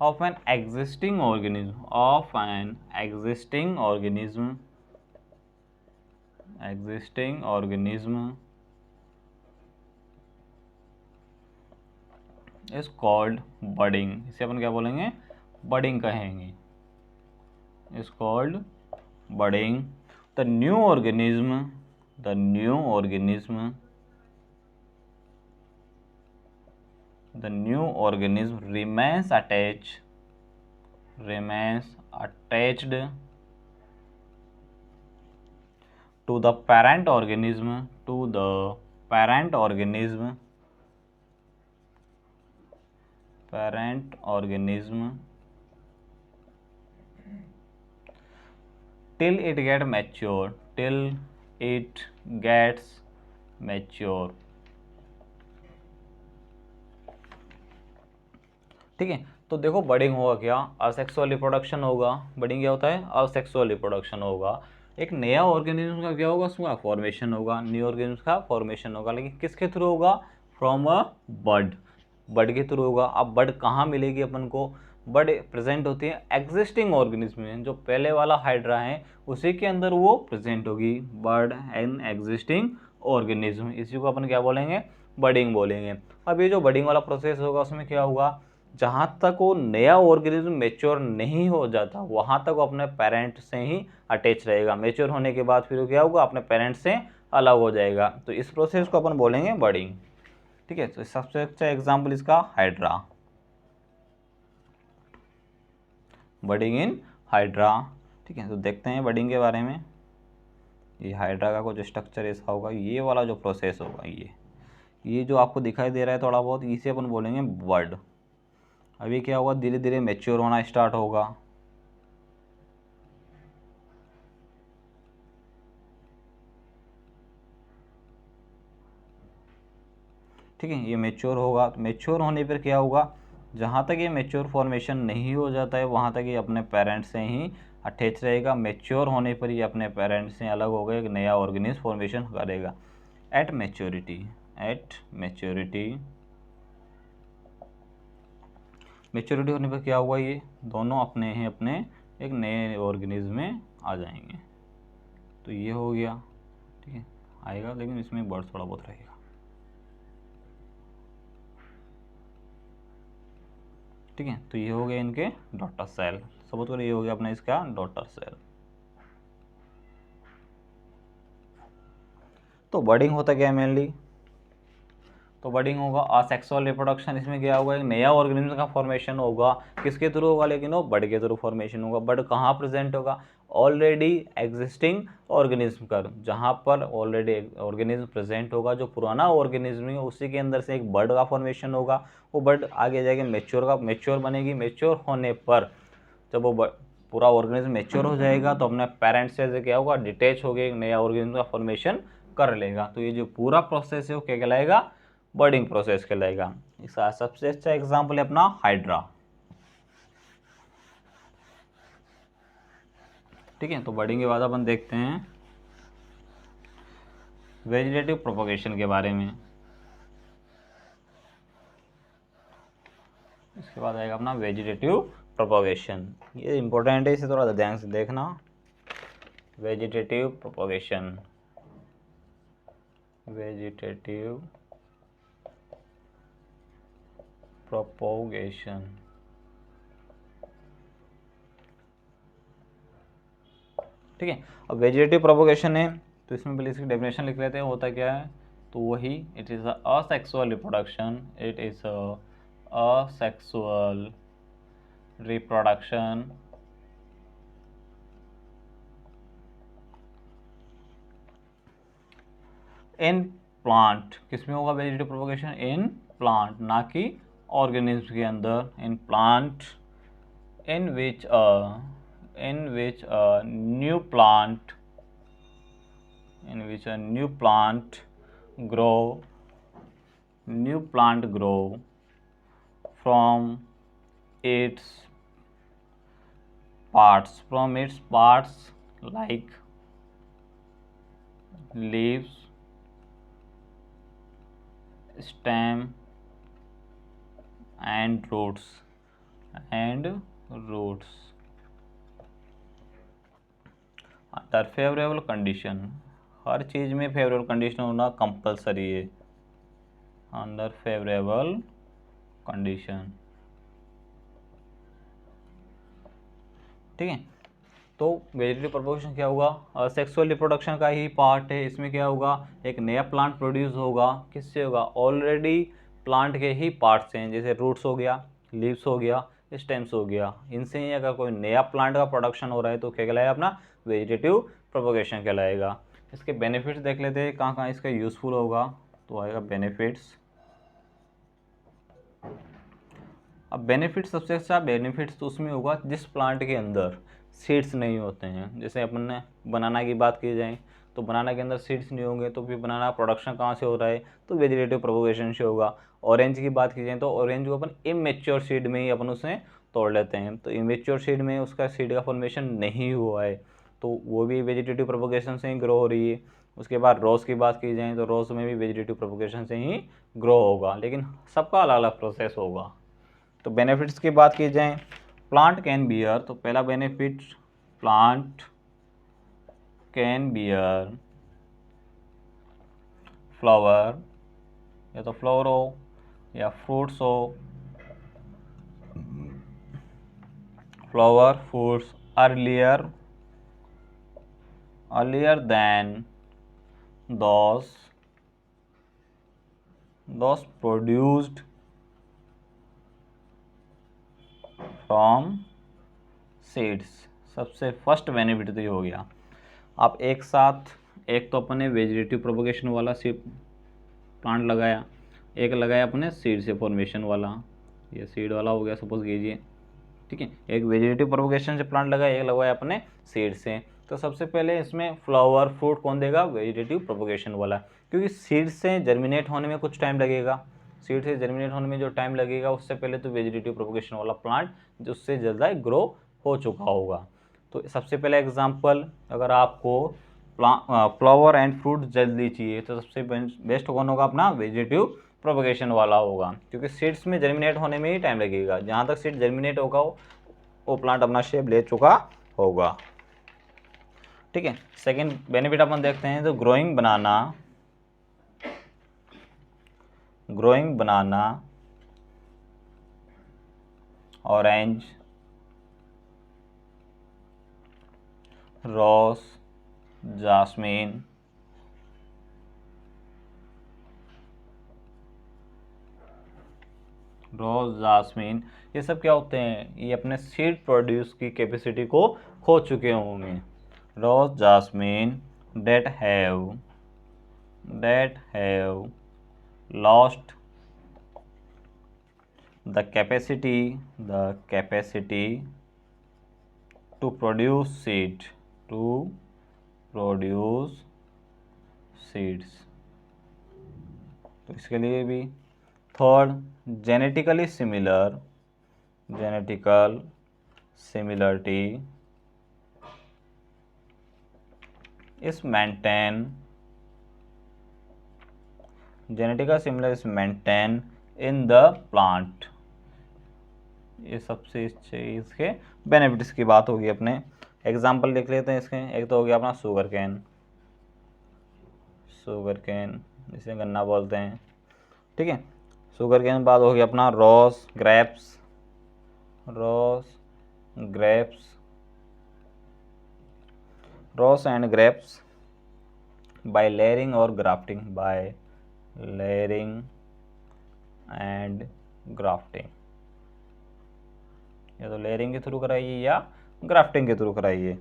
of an existing organism, is called budding। इसे अपन क्या बोलेंगे, budding कहेंगे, is called budding। The new organism remains attached to the parent organism, till it gets mature, ठीक है। तो देखो budding होगा क्या, असेक्सुअल रिप्रोडक्शन होगा। बडिंग क्या होता है, असेक्सुअल रिप्रोडक्शन होगा। एक नया ऑर्गेनिज्म का क्या होगा, उसका फॉर्मेशन होगा, न्यू ऑर्गेनिज्म का फॉर्मेशन होगा, लेकिन किसके थ्रू होगा, फ्रॉम अ बड के थ्रू होगा। अब बड कहाँ मिलेगी अपन को, बड प्रेजेंट होती है एग्जिस्टिंग ऑर्गेनिज्म में, जो पहले वाला हाइड्रा है उसी के अंदर वो प्रेजेंट होगी, बड एन एग्जिस्टिंग ऑर्गेनिज्म, इसी को अपन क्या बोलेंगे, बडिंग बोलेंगे। अब ये जो बडिंग वाला प्रोसेस होगा उसमें क्या होगा, जहाँ तक वो नया ऑर्गेनिज्म मेच्योर नहीं हो जाता वहाँ तक वो अपने पेरेंट से ही अटैच रहेगा। मेच्योर होने के बाद फिर वो क्या होगा, अपने पेरेंट से अलग हो जाएगा। तो इस प्रोसेस को अपन बोलेंगे बडिंग, ठीक है। तो सबसे अच्छा एग्जाम्पल इसका हाइड्रा, बडिंग इन हाइड्रा, ठीक है। तो देखते हैं बडिंग के बारे में। ये हाइड्रा का कुछ स्ट्रक्चर ऐसा होगा, ये वाला जो प्रोसेस होगा, ये जो आपको दिखाई दे रहा है थोड़ा बहुत, इसे अपन बोलेंगे बड। अभी क्या होगा, धीरे धीरे मैच्योर होना स्टार्ट होगा, ठीक है। ये मैच्योर होगा, तो मैच्योर होने पर क्या होगा, जहाँ तक ये मैच्योर फॉर्मेशन नहीं हो जाता है वहाँ तक ये अपने पेरेंट्स से ही अटैच रहेगा। मैच्योर होने पर ये अपने पेरेंट्स से अलग होगा, एक नया ऑर्गेनिज्म फॉर्मेशन करेगा। एट मैच्योरिटी होने पर क्या हुआ, ये दोनों अपने हैं अपने एक नए ऑर्गेनिज्म में आ जाएंगे। तो ये हो गया, ठीक है, आएगा, लेकिन इसमें बर्ड थोड़ा बहुत रहेगा। ठीक है, तो ये हो गया इनके डॉटर सेल। सपोज करो ये हो गया अपना इसका डॉटर सेल। तो बर्डिंग होता क्या है मेनली, तो बर्डिंग होगा असेक्सुअल रिप्रोडक्शन। इसमें क्या होगा, एक नया ऑर्गेनिज्म का फॉर्मेशन होगा। किसके थ्रू होगा, लेकिन वो बर्ड के थ्रू फॉर्मेशन होगा। बर्ड कहाँ प्रेजेंट होगा, ऑलरेडी एग्जिस्टिंग ऑर्गेनिज्म का, जहाँ पर ऑलरेडी ऑर्गेनिज्म प्रेजेंट होगा, जो पुराना ऑर्गेनिज्म है उसी के अंदर से एक बर्ड का फॉर्मेशन होगा। वो बर्ड आगे जाके मैच्योर बनेगी। मैच्योर होने पर जब वो पूरा ऑर्गेनिज्म मैच्योर हो जाएगा तो अपने पेरेंट्स से क्या होगा, डिटैच हो गया, एक नया ऑर्गेनिज्म का फॉर्मेशन कर लेगा। तो ये जो पूरा प्रोसेस है वो क्या कहलाएगा, बर्डिंग प्रोसेस कहलाएगा। इसका सबसे अच्छा एग्जाम्पल है अपना हाइड्रा। ठीक है, तो बर्डिंग के बाद अपन देखते हैं वेजिटेटिव प्रोपगेशन के बारे में। इसके बाद आएगा अपना वेजिटेटिव प्रोपगेशन। ये इंपॉर्टेंट है, इसे थोड़ा ध्यान से देखना। Vegetative propagation, vegetative propagation. ठीक है, अब वेजिटेटिव प्रोपगेशन है तो इसमें पहले इसकी डेफिनेशन लिख लेते हैं, होता क्या है। तो वही, it is asexual reproduction, it is asexual reproduction in plant. किसमें होगा वेजिटेटिव प्रोपगेशन, इन प्लांट, ना कि ऑर्गेनिज्म के अंदर। In plant in which a new plant grow from its parts like leaves, stem and roots under favourable condition. हर चीज़ में favourable condition होना कंपलसरी है, अंडर फेवरेबल कंडीशन। ठीक है, तो वेजिटेटिव प्रोपगेशन क्या होगा, सेक्सुअल रिप्रोडक्शन का ही पार्ट है। इसमें क्या होगा, एक नया प्लांट प्रोड्यूस होगा। किससे होगा, ऑलरेडी प्लांट के ही पार्ट्स हैं, जैसे रूट्स हो गया, लीव्स हो गया, स्टेम्स हो गया। इनसे ही अगर कोई नया प्लांट का प्रोडक्शन हो रहा है तो क्या कहलाएगा, अपना वेजिटेटिव प्रोपगेशन कहलाएगा। इसके बेनिफिट्स देख लेते हैं, कहाँ कहाँ इसका यूजफुल होगा। तो आएगा बेनिफिट्स। अब बेनिफिट, सबसे अच्छा बेनिफिट्स तो उसमें होगा जिस प्लांट के अंदर सीड्स नहीं होते हैं। जैसे अपन ने बनाना की बात की जाए तो बनाना के अंदर सीड्स नहीं होंगे तो फिर बनाना प्रोडक्शन कहाँ से हो रहा है, तो वेजिटेटिव प्रोपगेशन से होगा। ऑरेंज की बात की जाए तो ऑरेंज को अपन इमेच्योर सीड में ही अपन उसे तोड़ लेते हैं, तो इमेच्योर सीड में उसका सीड का फॉर्मेशन नहीं हुआ है तो वो भी वेजिटेटिव प्रोपगेशन से ही ग्रो हो रही है। उसके बाद रोज़ की बात की जाए तो रोज़ में भी वेजिटेटिव प्रोपगेशन से ही ग्रो होगा, लेकिन सबका अलग अलग प्रोसेस होगा। तो बेनिफिट्स की बात की जाए, प्लांट कैन बियर, तो पहला benefit, plant can bear flower, या तो फ्लावर हो या फ्रूट्स हो, flower fruits earlier than those produced from seeds। सबसे फर्स्ट बेनिफिट तो ये हो गया। आप एक साथ, एक तो अपने वेजिटेटिव प्रोपगेशन वाला सीड प्लांट लगाया, एक लगाया अपने सीड से फॉर्मेशन वाला, ये सीड वाला हो गया सपोज कीजिए। ठीक है, एक वेजिटेटिव प्रोपगेशन से प्लांट लगाया, एक लगाया अपने सीड से। तो सबसे पहले इसमें फ्लावर फ्रूट कौन देगा, वेजिटेटिव प्रोपगेशन वाला, क्योंकि सीड से जर्मिनेट होने में कुछ टाइम लगेगा। सीड से जर्मिनेट होने में जो टाइम लगेगा उससे पहले तो वेजिटेटिव प्रोपगेशन वाला प्लांट जो उससे ज़्यादा ग्रो हो चुका होगा। तो सबसे पहले एग्जांपल, अगर आपको फ्लावर एंड फ्रूट जल्दी चाहिए तो सबसे बेस्ट कौन होगा? अपना वेजिटेटिव प्रोपगेशन वाला होगा, क्योंकि सीड्स में जर्मिनेट होने में ही टाइम लगेगा। जहाँ तक सीड जर्मिनेट होगा वो प्लांट अपना शेप ले चुका होगा। ठीक है, सेकेंड बेनिफिट अपन देखते हैं तो growing banana, orange, rose, jasmine, ये सब क्या होते हैं? ये अपने सीड प्रोड्यूस की कैपेसिटी को खो चुके होंगे। रोज, Jasmine that have lost the capacity to produce seeds. तो इसके लिए भी third, genetical similarity is maintained in the plant। ये सबसे इसके बेनिफिट्स की बात होगी। अपने एग्जांपल लिख लेते हैं इसके। एक तो हो गया अपना शुगर कैन, इसे गन्ना बोलते हैं। ठीक है, शुगर कैन बाद हो गया अपना रोज एंड ग्रेप्स बाय लेयरिंग और ग्राफ्टिंग, या तो लेयरिंग के थ्रू कराइए या ग्राफ्टिंग के थ्रू कराइए।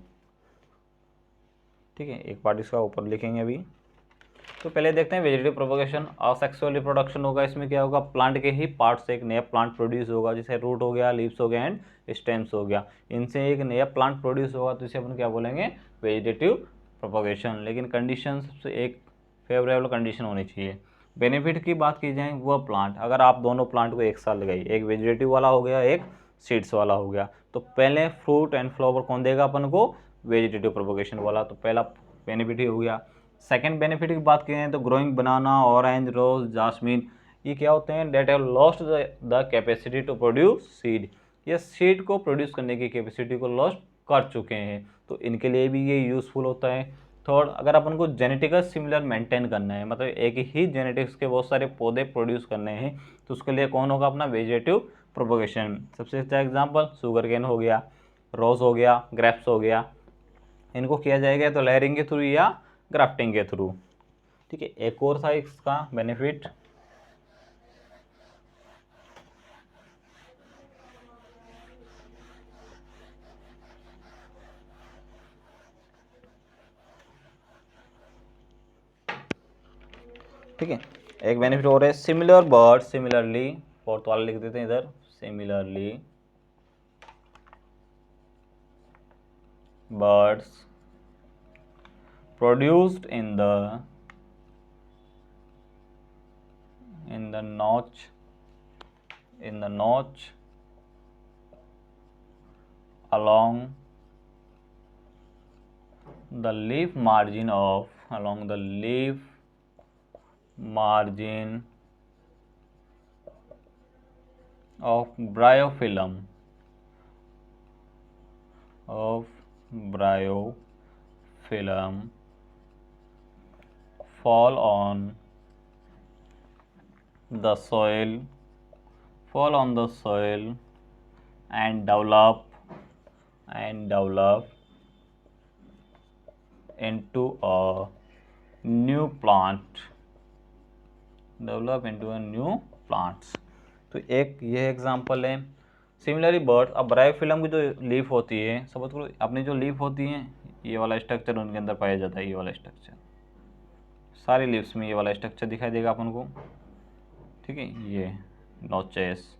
ठीक है, एक पार्ट इसका ऊपर लिखेंगे अभी। तो पहले देखते हैं वेजिटेटिव प्रोपगेशन। असेक्सुअल रिप्रोडक्शन होगा। इसमें क्या होगा? प्लांट के ही पार्ट से एक नया प्लांट प्रोड्यूस होगा, जैसे रूट हो गया, लीव्स हो गया एंड स्टेम्स हो गया। इनसे एक नया प्लांट प्रोड्यूस होगा, तो इसे अपन क्या बोलेंगे? Vegetative propagation. लेकिन कंडीशन सबसे एक फेवरेबल कंडीशन होनी चाहिए। बेनिफिट की बात की जाए, वह प्लांट, अगर आप दोनों प्लांट को एक साथ लगाइए, एक वेजिटेटिव वाला हो गया, एक सीड्स वाला हो गया, तो पहले फ्रूट एंड फ्लावर कौन देगा अपन को? वेजिटेटिव प्रोपगेशन वाला। तो पहला बेनिफिट ही हो गया। सेकेंड बेनिफिट की बात करें तो growing banana, orange, rose, jasmine, ये क्या होते हैं? That have lost the capacity to produce seed. ये सीड को प्रोड्यूस करने की कैपेसिटी को लॉस्ट कर चुके हैं, तो इनके लिए भी ये यूजफुल होता है। थर्ड, अगर अपन को जेनेटिकल सिमिलर मेंटेन करना है, मतलब एक ही जेनेटिक्स के बहुत सारे पौधे प्रोड्यूस करने हैं, तो उसके लिए कौन होगा? अपना वेजिटेटिव प्रोपगेशन। सबसे अच्छा एग्जांपल शुगर केन हो गया, रोज हो गया, ग्रेप्स हो गया। इनको किया जाएगा तो लेयरिंग के थ्रू या ग्राफ्टिंग के थ्रू। ठीक है, एक और था इसका बेनिफिट, ठीक है, एक बेनिफिट और है सिमिलर बर्ड, सिमिलरली, फोर्थ वाला लिख देते हैं इधर, similarly birds produced in the notch along the leaf margin of bryophyllum fall on the soil and develop into a new plant, तो एक ये एग्जांपल है। सिमिलरली बर्ड, अब ब्रायोफिलम की जो लीफ होती है, सपोज करो अपनी जो लीफ होती है, ये वाला स्ट्रक्चर उनके अंदर पाया जाता है। ये वाला स्ट्रक्चर सारी लीव्स में ये वाला स्ट्रक्चर दिखाई देगा अपन को। ठीक है, ये नोचेस,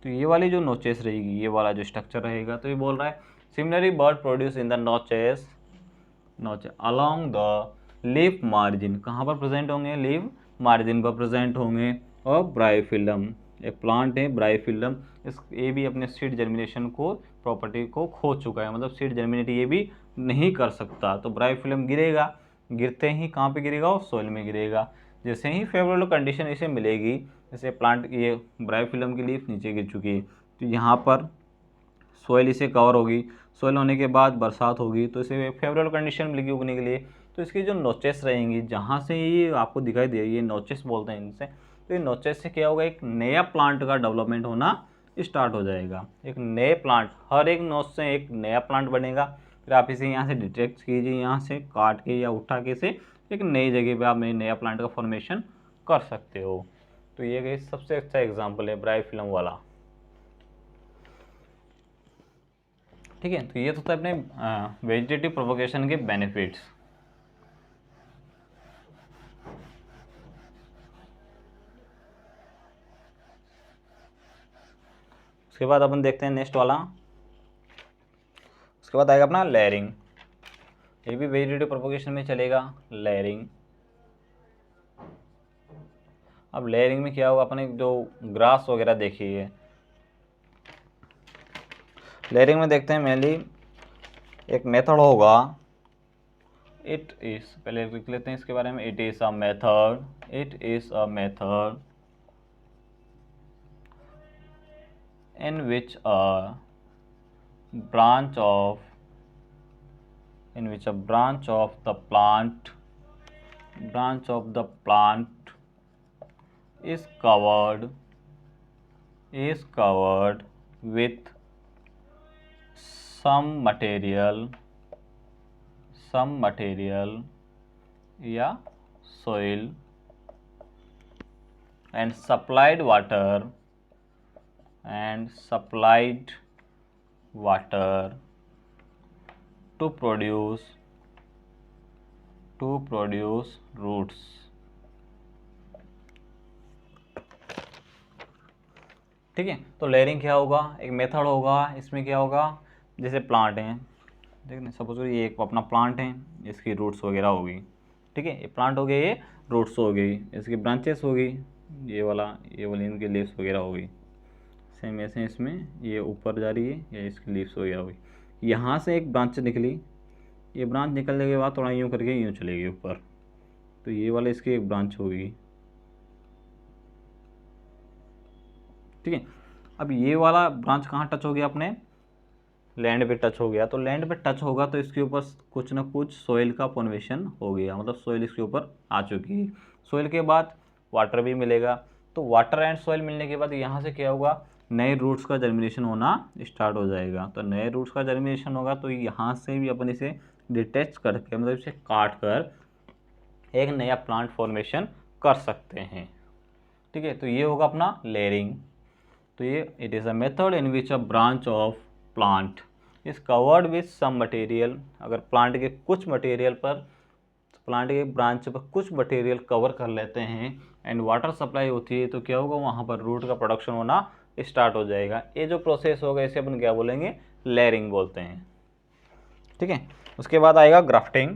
तो ये वाली जो नोचेस रहेगी, ये वाला जो स्ट्रक्चर रहेगा, तो ये बोल रहा है similarly bird produce in the notches along the leaf margin. कहाँ पर प्रेजेंट होंगे? लीफ मार्जिन पर प्रेजेंट होंगे और ब्रायोफिलम एक प्लांट है ब्रायोफिल्म, ये भी अपने सीड जर्मिनेशन को प्रॉपर्टी को खो चुका है, मतलब सीड जर्मिनेट ये भी नहीं कर सकता। तो ब्रायोफिल्म गिरेगा, गिरते ही कहाँ पे गिरेगा, और सॉइल में गिरेगा। जैसे ही फेवरेबल कंडीशन इसे मिलेगी, जैसे प्लांट ये ब्रायोफिल्म की लीफ नीचे गिर चुकी है, तो यहाँ पर सॉइल इसे कवर होगी, सॉइल होने के बाद बरसात होगी तो इसे फेवरेबल कंडीशन मिलेगी उगने के लिए। तो इसकी जो नोचेस रहेंगी, जहाँ से ये आपको दिखाई दे, ये नोचेस बोलते हैं इनसे। तो ये नोचेस से क्या होगा, एक नया प्लांट का डेवलपमेंट होना स्टार्ट हो जाएगा। एक नए प्लांट, हर एक नोच से एक नया प्लांट बनेगा। फिर आप इसे यहाँ से डिटेक्ट कीजिए, यहाँ से काट के या उठा के से एक नई जगह पे आप नया प्लांट का फॉर्मेशन कर सकते हो। तो ये सबसे अच्छा एग्जाम्पल है ब्रायोफिल्म वाला। ठीक है, तो ये तो था अपने वेजिटेटिव प्रोपोगेशन के बेनिफिट्स। उसके बाद अपन देखते हैं नेक्स्ट वाला। उसके बाद आएगा अपना लेयरिंग, ये भी वेजिटेटिव प्रोपोगेशन में चलेगा, लेयरिंग। अब लेयरिंग में क्या होगा, अपने जो ग्रास वगैरह देखिए, लेयरिंग में देखते हैं मेनली एक मेथड होगा, इट इज, पहले लिख लेते हैं इसके बारे में, it is a method, it is a method in which a branch of the plant is covered with some material या soil and supplied water to produce roots। ठीक है, तो लेयरिंग क्या होगा, एक मेथड होगा। इसमें क्या होगा, जैसे प्लांट हैं, देखना सपोज ये एक अपना प्लांट है, इसकी रूट्स वगैरह होगी। ठीक है, ये प्लांट हो गया, ये रूट्स हो गई, इसकी ब्रांचेस होगी, ये वाली इनकी लीव्स वगैरह होगी। सेम ऐसे इसमें ये ऊपर जा रही है, या इसकी लीव्स वगैरह होगी। यहाँ से एक ब्रांच निकली, ये ब्रांच निकलने के बाद थोड़ा यूँ करके यूँ चलेगी ऊपर, तो ये वाला इसकी एक ब्रांच होगी। ठीक है, अब ये वाला ब्रांच कहाँ टच हो गया, अपने लैंड पे टच हो गया। तो लैंड पे टच होगा तो इसके ऊपर कुछ ना कुछ सोइल का फॉर्मेशन हो गया, मतलब सोइल इसके ऊपर आ चुकी है। सोइल के बाद वाटर भी मिलेगा, तो वाटर एंड सोइल मिलने के बाद यहाँ से क्या होगा, नए रूट्स का जर्मिनेशन होना स्टार्ट हो जाएगा। तो नए रूट्स का जर्मिनेशन होगा तो यहाँ से भी अपन इसे डिटैच करके, मतलब इसे काट कर एक नया प्लांट फॉर्मेशन कर सकते हैं। ठीक है, तो ये होगा अपना लेयरिंग। तो ये it is a method in which a branch of plant is covered with some material. अगर प्लांट के कुछ मटेरियल पर, प्लांट के ब्रांच पर कुछ मटेरियल कवर कर लेते हैं एंड वाटर सप्लाई होती है, तो क्या होगा, वहाँ पर रूट का प्रोडक्शन होना स्टार्ट हो जाएगा। ये जो प्रोसेस होगा इसे अपन क्या बोलेंगे, लेयरिंग बोलते हैं। ठीक है, उसके बाद आएगा ग्राफ्टिंग।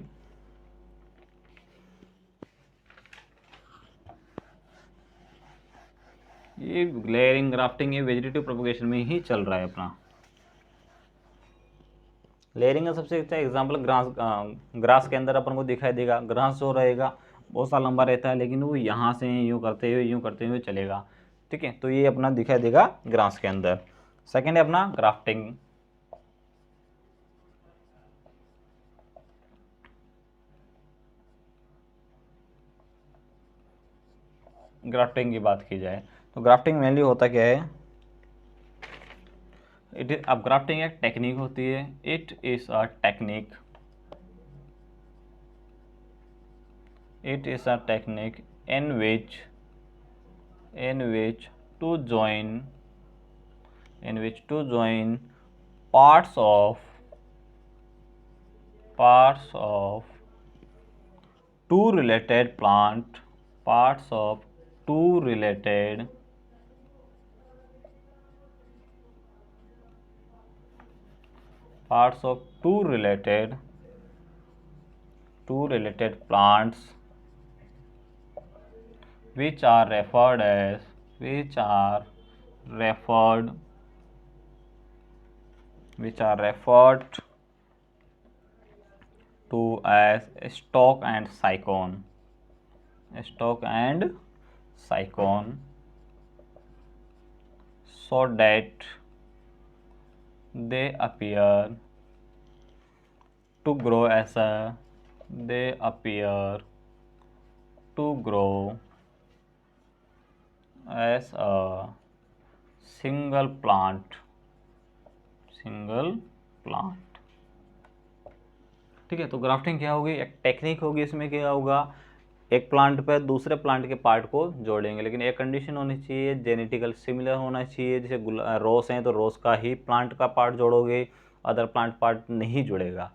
ये लेयरिंग ग्राफ्टिंग ये वेजिटेटिव प्रोपगेशन में ही चल रहा है अपना। लेयरिंग का सबसे अच्छा एग्जांपल ग्रास के अंदर अपन को दिखाई देगा। ग्रास जो रहेगा बहुत सा लंबा रहता है, लेकिन वो यहाँ से यूँ करते हुए चलेगा। ठीक है, तो ये अपना दिखाई देगा ग्रास के अंदर। सेकेंड है अपना ग्राफ्टिंग। ग्राफ्टिंग की बात की जाए तो ग्राफ्टिंग मेनली होता क्या है, अब ग्राफ्टिंग एक टेक्निक होती है। It is a technique, in which to join parts of two related plant, parts of two related plants which are referred as referred which are referred to as stalk and cycone. Stalk and cycone, so that they appear to grow as a single plant. ठीक है, तो grafting क्या होगी, एक technique होगी। इसमें क्या होगा, एक प्लांट पे दूसरे प्लांट के पार्ट को जोड़ेंगे, लेकिन एक कंडीशन होनी चाहिए, जेनेटिकल सिमिलर होना चाहिए। जैसे रोज हैं तो रोज का ही प्लांट का पार्ट जोड़ोगे, अदर प्लांट पार्ट नहीं जुड़ेगा।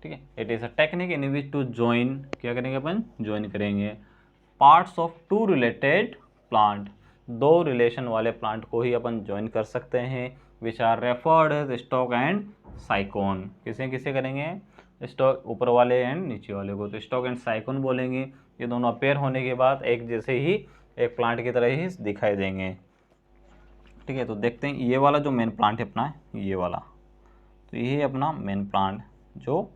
ठीक है, it is a technique in which two join, क्या करेंगे अपन, ज्वाइन करेंगे parts of two related plant, दो रिलेशन वाले प्लांट को ही अपन ज्वाइन कर सकते हैं, which are referred as stock and scion. किसे किसे करेंगे, स्टॉक ऊपर वाले एंड नीचे वाले को, तो स्टॉक एंड साइकोन बोलेंगे। ये दोनों अपेयर होने के बाद एक जैसे ही, एक प्लांट की तरह ही दिखाई देंगे। ठीक है, तो देखते हैं ये वाला जो मेन प्लांट है अपना, ये वाला, तो ये है अपना मेन प्लांट जो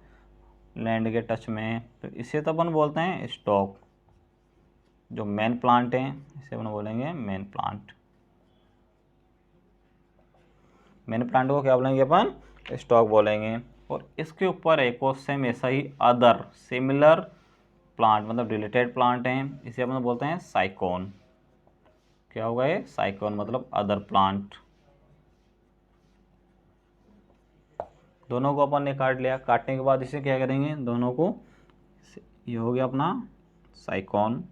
लैंड के टच में है, तो इसे तो अपन बोलते हैं स्टॉक। जो मेन प्लांट है इसे अपन बोलेंगे मेन प्लांट। मेन प्लांट को क्या बोलेंगे अपन, स्टॉक बोलेंगे। और इसके ऊपर एक और सेम ऐसा ही अदर सिमिलर प्लांट, मतलब रिलेटेड प्लांट हैं, इसे अपन बोलते हैं साइकोन। क्या होगा ये, साइकोन, मतलब अदर प्लांट। दोनों को अपन ने काट लिया, काटने के बाद इसे क्या करेंगे, दोनों को, ये हो गया अपना साइकोन,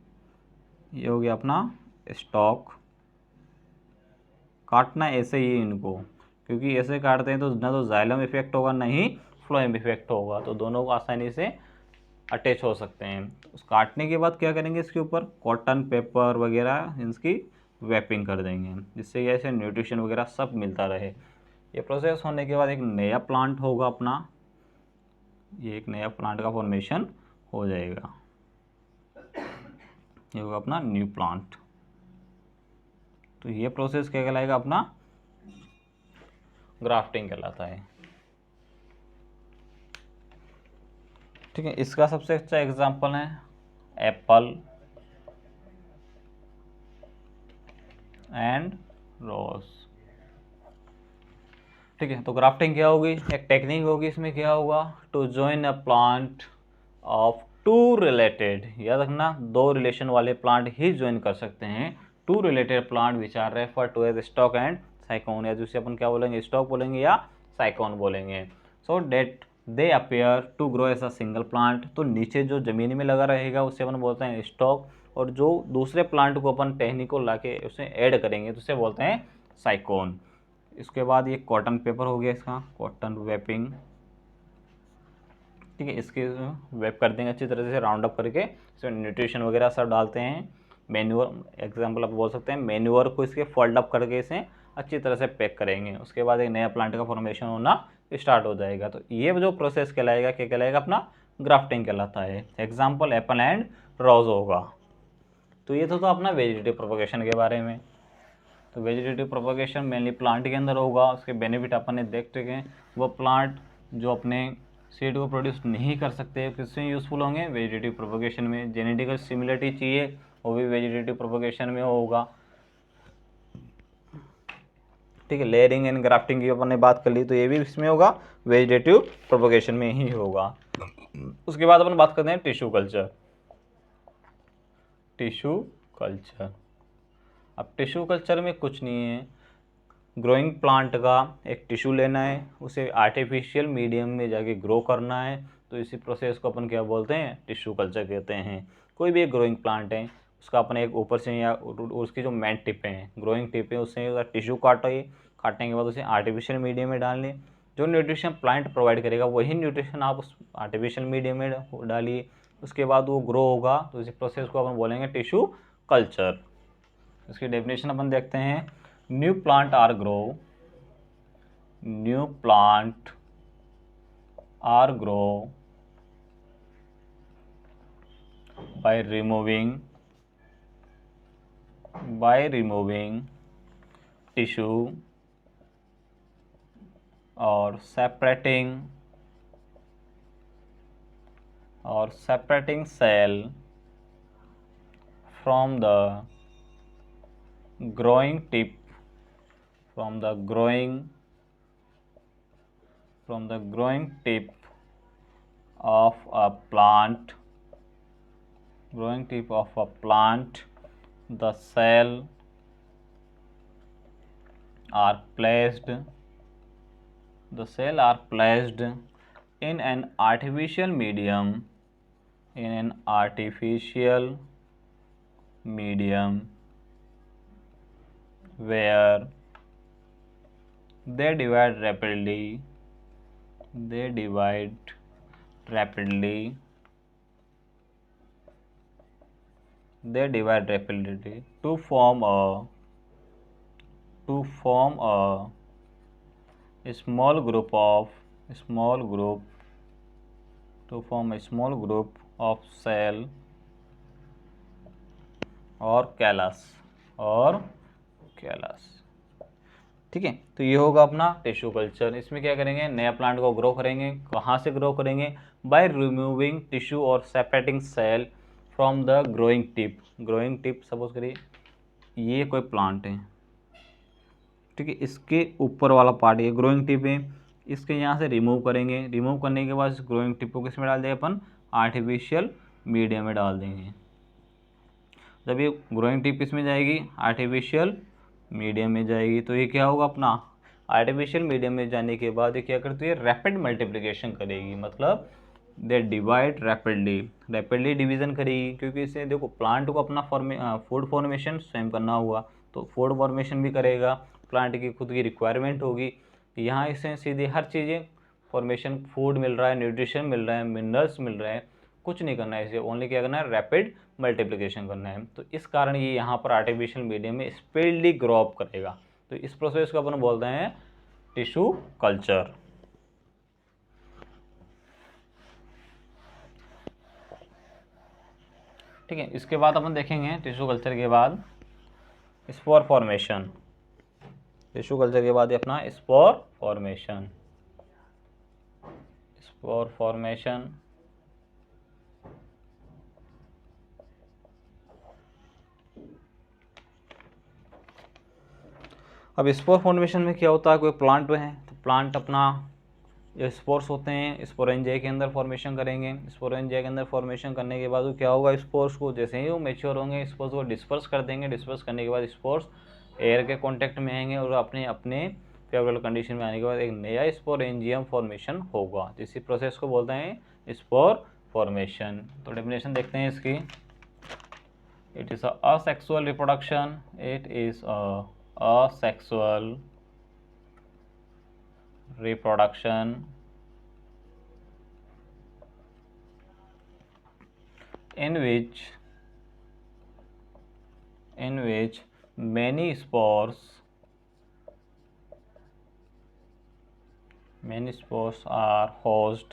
ये हो गया अपना स्टॉक। काटना ऐसे ही इनको, क्योंकि ऐसे काटते हैं तो ना तो जाइलम इफेक्ट होगा ना ही फ्लोएम इफेक्ट होगा, तो दोनों को आसानी से अटैच हो सकते हैं। उस काटने के बाद क्या करेंगे, इसके ऊपर कॉटन पेपर वगैरह इसकी रैपिंग कर देंगे, जिससे ऐसे न्यूट्रिशन वगैरह सब मिलता रहे। ये प्रोसेस होने के बाद एक नया प्लांट होगा अपना, ये एक नया प्लांट का फॉर्मेशन हो जाएगा, ये होगा अपना न्यू प्लांट। तो ये प्रोसेस क्या कहलाएगा, अपना ग्राफ्टिंग कहलाता है। ठीक है, इसका सबसे अच्छा एग्जांपल है एप्पल एंड रोज। ठीक है, तो ग्राफ्टिंग क्या होगी, एक टेक्निक होगी। इसमें क्या होगा, to join a plant of two related, याद रखना दो रिलेशन वाले प्लांट ही ज्वाइन कर सकते हैं, two related plant which are refer to as stock and scion, या जिसे अपन क्या बोलेंगे, स्टॉक बोलेंगे या साइकोन बोलेंगे। So that they appear to grow as a single plant, तो नीचे जो ज़मीन में लगा रहेगा उसे अपन बोलते हैं स्टॉक, और जो दूसरे प्लांट को अपन टहनी को ला के उसे ऐड करेंगे तो उसे बोलते हैं साइकोन। इसके बाद ये कॉटन पेपर हो गया, इसका कॉटन वेपिंग। ठीक है, इसके वेप कर देंगे अच्छी तरह से, राउंड अप करके इसमें न्यूट्रिशन वगैरह सब डालते हैं। मैन्यूअर एग्जांपल आप बोल सकते हैं, मैन्यूअर को इसके फोल्ड अप करके इसे अच्छी तरह से पैक करेंगे, उसके बाद एक नया प्लांट का फॉर्मेशन होना स्टार्ट हो जाएगा। तो ये जो प्रोसेस कहलाएगा, क्या कहलाएगा, अपना ग्राफ्टिंग कहलाता है। एग्जाम्पल एप्पल एंड रोज होगा। तो ये तो अपना वेजिटेटिव प्रोपगेशन के बारे में। तो वेजिटेटिव प्रोपगेशन मेनली प्लांट के अंदर होगा, उसके बेनिफिट अपन ने देख चुके हैं। वो प्लांट जो अपने सीड को प्रोड्यूस नहीं कर सकते, किसमें यूज़फुल होंगे, वेजिटेटिव प्रोपगेशन में। जेनेटिकल सिमिलरिटी चाहिए, वो भी वेजिटेटिव प्रोपगेशन में होगा। ठीक है, लेयरिंग एंड ग्राफ्टिंग की अपन ने बात कर ली, तो ये भी इसमें होगा, वेजिटेटिव प्रोपगेशन में ही होगा। उसके बाद अपन बात करते हैं टिश्यू कल्चर। टिश्यू कल्चर, अब टिश्यू कल्चर में कुछ नहीं है, ग्रोइंग प्लांट का एक टिश्यू लेना है, उसे आर्टिफिशियल मीडियम में जाके ग्रो करना है, तो इसी प्रोसेस को अपन क्या बोलते हैं, टिश्यू कल्चर कहते हैं। कोई भी एक ग्रोइंग प्लांट है, उसका अपन एक ऊपर से या उसकी जो मेन टिपें हैं, ग्रोइंग टिपें, उससे टिश्यू काटिए, काटने के बाद उसे आर्टिफिशियल मीडियम में डाल लें। जो न्यूट्रिशन प्लांट प्रोवाइड करेगा वही न्यूट्रिशन आप उस आर्टिफिशियल मीडियम में डालिए, उसके बाद वो ग्रो होगा, तो इसी प्रोसेस को अपन बोलेंगे टिश्यू कल्चर। इसकी डेफिनेशन अपन देखते हैं, new plant are grow by removing tissue or separating cell from the growing tip from the growing tip of a plant the cell are placed in an artificial medium where they divide rapidly to form a small group of cell और callus ठीक है। तो ये होगा अपना tissue culture. इसमें क्या करेंगे, नया प्लांट को ग्रो करेंगे। कहाँ से ग्रो करेंगे? बाय रिमूविंग टिश्यू और separating cell from the growing tip. Suppose करिए ये कोई प्लांट है, ठीक है, इसके ऊपर वाला पार्ट ये ग्रोइंग टिप है, इसके यहाँ से रिमूव करेंगे। रिमूव करने के बाद इस ग्रोइंग टिप को किस में डाल देंगे अपन? आर्टिफिशियल मीडियम में डाल देंगे। जब ये ग्रोइंग टिप इसमें जाएगी, आर्टिफिशियल मीडियम में जाएगी, तो ये क्या होगा अपना? आर्टिफिशियल मीडियम में जाने के बाद ये क्या करती है? रैपिड मल्टीप्लिकेशन करेगी, मतलब दे डिवाइड रैपिडली डिवीजन करेगी। क्योंकि इससे देखो प्लांट को अपना फूड फॉर्मेशन स्वयं करना हुआ, तो फूड फॉर्मेशन भी करेगा, प्लांट की खुद की रिक्वायरमेंट होगी। यहाँ इससे सीधे हर चीज़ें फॉर्मेशन, फूड मिल रहा है, न्यूट्रिशन मिल रहा है, मिनरल्स मिल रहे हैं, कुछ नहीं करना है इसे, ओनली क्या करना है? रैपिड मल्टीप्लिकेशन करना है। तो इस कारण ये यहाँ पर आर्टिफिशियल मीडियम में स्पीडली ग्रो अप करेगा। तो इस प्रोसेस को अपन बोलते हैं टिश्यू कल्चर। ठीक है, इसके बाद अपन देखेंगे टिश्यू कल्चर के बाद स्पोर फॉर्मेशन। टिश्यू कल्चर के बाद ये अपना स्पोर फॉर्मेशन। अब स्पोर फॉर्मेशन में क्या होता है? कोई प्लांट है तो प्लांट अपना जो स्पोर्स होते हैं स्पोरेंजिया के अंदर फॉर्मेशन करेंगे। स्पोरेंजिया के अंदर फॉर्मेशन करने के बाद वो क्या होगा? स्पोर्स को जैसे ही वो मैच्योर होंगे, स्पोर्स को डिस्पर्स कर देंगे। डिस्पर्स करने के बाद स्पोर्स एयर के कांटेक्ट में आएंगे और अपने फेवरेबल कंडीशन में आने के बाद एक नया स्पोरेंजियम फॉर्मेशन होगा। इसी प्रोसेस को बोलते हैं स्पोर फॉर्मेशन। तो डेफिनेशन देखते हैं इसकी। It is asexual reproduction. It is asexual reproduction in which many spores are housed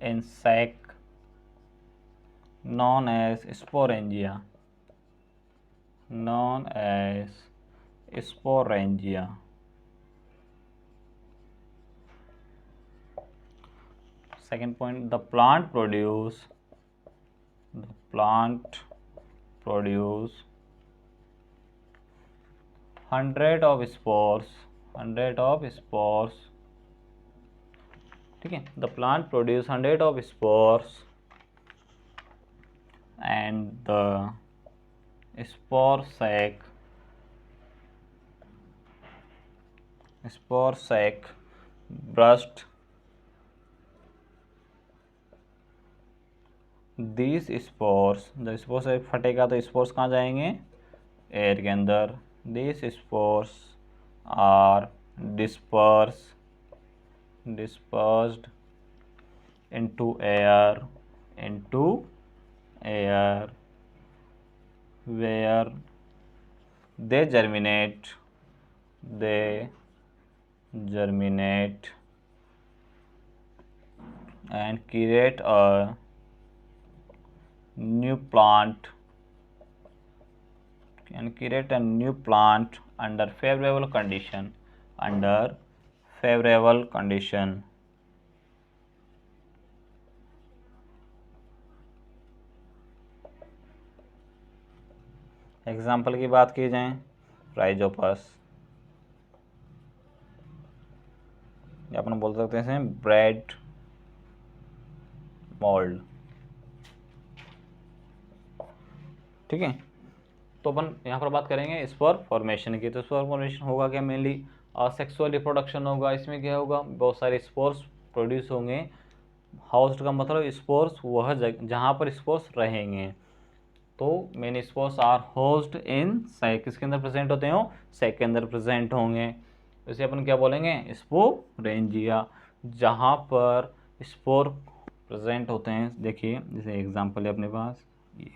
in sac known as sporangia. Second point, the plant produce 100 of spores. ठीक है, the plant produce 100 of spores and the spore sac burst these spores। जब spore sac फटेगा तो spores कहाँ जाएंगे? Air के अंदर। these spores are dispersed into air where they germinate and create a new plant and create a new plant under favorable condition. Under favorable condition. Example की बात की जाए, राइजोपस, या अपन बोल सकते हैं ब्रेड मोल्ड। ठीक है, तो अपन यहाँ पर बात करेंगे स्पोर फॉर्मेशन की। तो स्पोर फॉर्मेशन होगा क्या, मेनली सेक्सुअल रिप्रोडक्शन होगा। इसमें क्या होगा, बहुत सारे स्पोर्स प्रोड्यूस होंगे। हाउस्ड का मतलब स्पोर्स वह जहाँ पर स्पोर्स रहेंगे। तो main spores are housed in sac, किसके अंदर प्रेजेंट होते हो, सैक के अंदर प्रेजेंट होंगे। इसे अपन क्या बोलेंगे, स्पोरेंजिया, जहाँ पर स्पोर प्रेजेंट होते हैं। देखिए जैसे एग्जांपल है अपने पास ये,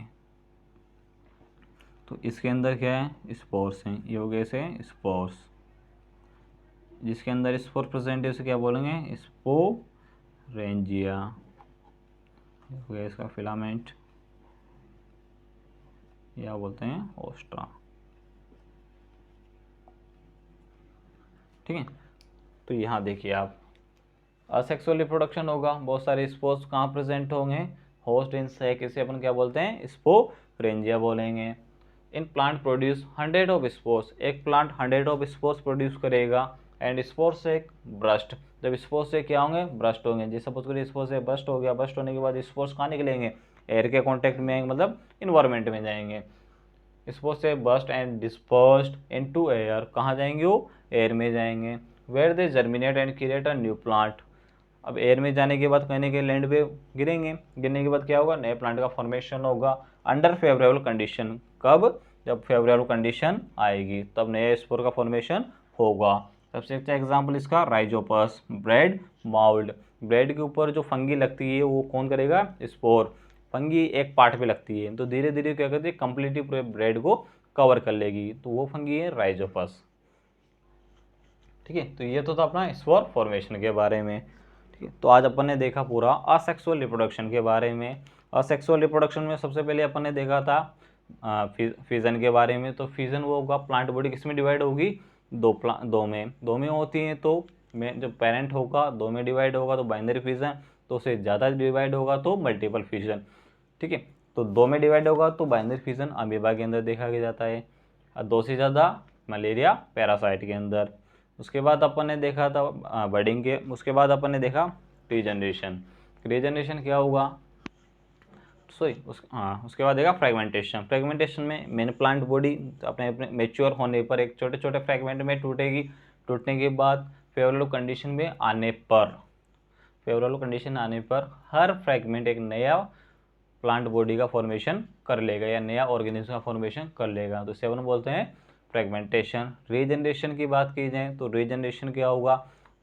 तो इसके अंदर क्या है, स्पोर्स हैं, ये हो गए से स्पोर्स। जिसके अंदर स्पोर प्रेजेंट है उसे क्या बोलेंगे, स्पोरेंजिया। हो गया इसका फिलामेंट, या बोलते हैं ओस्ट्रा। ठीक है, तो यहाँ देखिए आप, असेक्सुअल रिप्रोडक्शन होगा, बहुत सारे स्पोर्स कहाँ प्रेजेंट होंगे, होस्ट इन सैक, इसे अपन क्या बोलते हैं, स्पोरेंजिया बोलेंगे। In plant produce 100 of spores, एक प्लांट 100 ऑफ स्पोर्स प्रोड्यूस करेगा। एंड स्पोर से ब्रस्ट, जब स्पोर से क्या होंगे, ब्रस्ट होंगे। जैसे सपोज करिए स्पोर से ब्रस्ट हो गया, ब्रस्ट होने के बाद स्पोर्स कहाँ निकलेंगे, एयर के कॉन्टैक्ट में आएंगे, मतलब इन्वायरमेंट में जाएंगे। स्पोर से burst and dispersed into air, कहाँ जाएंगे वो, एयर में जाएंगे। Where they germinate and create a new plant, अब एयर में जाने के बाद कहने के लैंड पे गिरेंगे, गिरने के बाद क्या होगा, नए प्लांट का फॉर्मेशन होगा अंडर फेवरेबल कंडीशन। कब, जब फेवरेबल कंडीशन आएगी तब नए स्पोर का फॉर्मेशन होगा। सबसे अच्छा एग्जांपल इसका राइजोपस, ब्रेड माउल्ड, ब्रेड के ऊपर जो फंगी लगती है वो कौन करेगा, स्पोर। फंगी एक पार्ट पे लगती है तो धीरे धीरे क्या करती है, कंप्लीटली पूरे ब्रेड को कवर कर लेगी, तो वो फंगी है राइजोपस। ठीक है, तो ये तो था अपना स्पोर फॉर्मेशन के बारे में। ठीक है, तो आज अपन ने देखा पूरा असेक्सुअल रिप्रोडक्शन के बारे में। असेक्सुअल रिप्रोडक्शन में सबसे पहले अपन ने देखा था फिजन के बारे में। तो फिजन वो होगा, प्लांट बॉडी किस में डिवाइड होगी, दो में होती हैं। तो में जो पेरेंट होगा दो में डिवाइड होगा तो बाइनरी फिजन, तो उससे ज़्यादा डिवाइड होगा तो मल्टीपल फिजन। ठीक है, तो दो में डिवाइड होगा तो बाइनरी फिजन अमीबा के अंदर देखा जाता है, और दो से ज़्यादा मलेरिया पैरासाइट के अंदर। उसके बाद अपन ने देखा था बर्डिंग के, उसके बाद अपन ने देखा रीजनरेशन। रीजनरेशन क्या होगा, उसके बाद देखा फ्रेगमेंटेशन। फ्रेगमेंटेशन में मेन प्लांट बॉडी अपने अपने मेच्योर होने पर एक छोटे छोटे फ्रेगमेंट में टूटेगी। टूटने के बाद फेवरेबल कंडीशन में आने पर, फेवरेबल कंडीशन आने पर हर फ्रेगमेंट एक नया प्लांट बॉडी का फॉर्मेशन कर लेगा या नया ऑर्गेनिज्म का फॉर्मेशन कर लेगा, तो इसे अपन बोलते हैं फ्रेगमेंटेशन। रीजनरेशन की बात की जाए तो रीजनरेशन क्या होगा,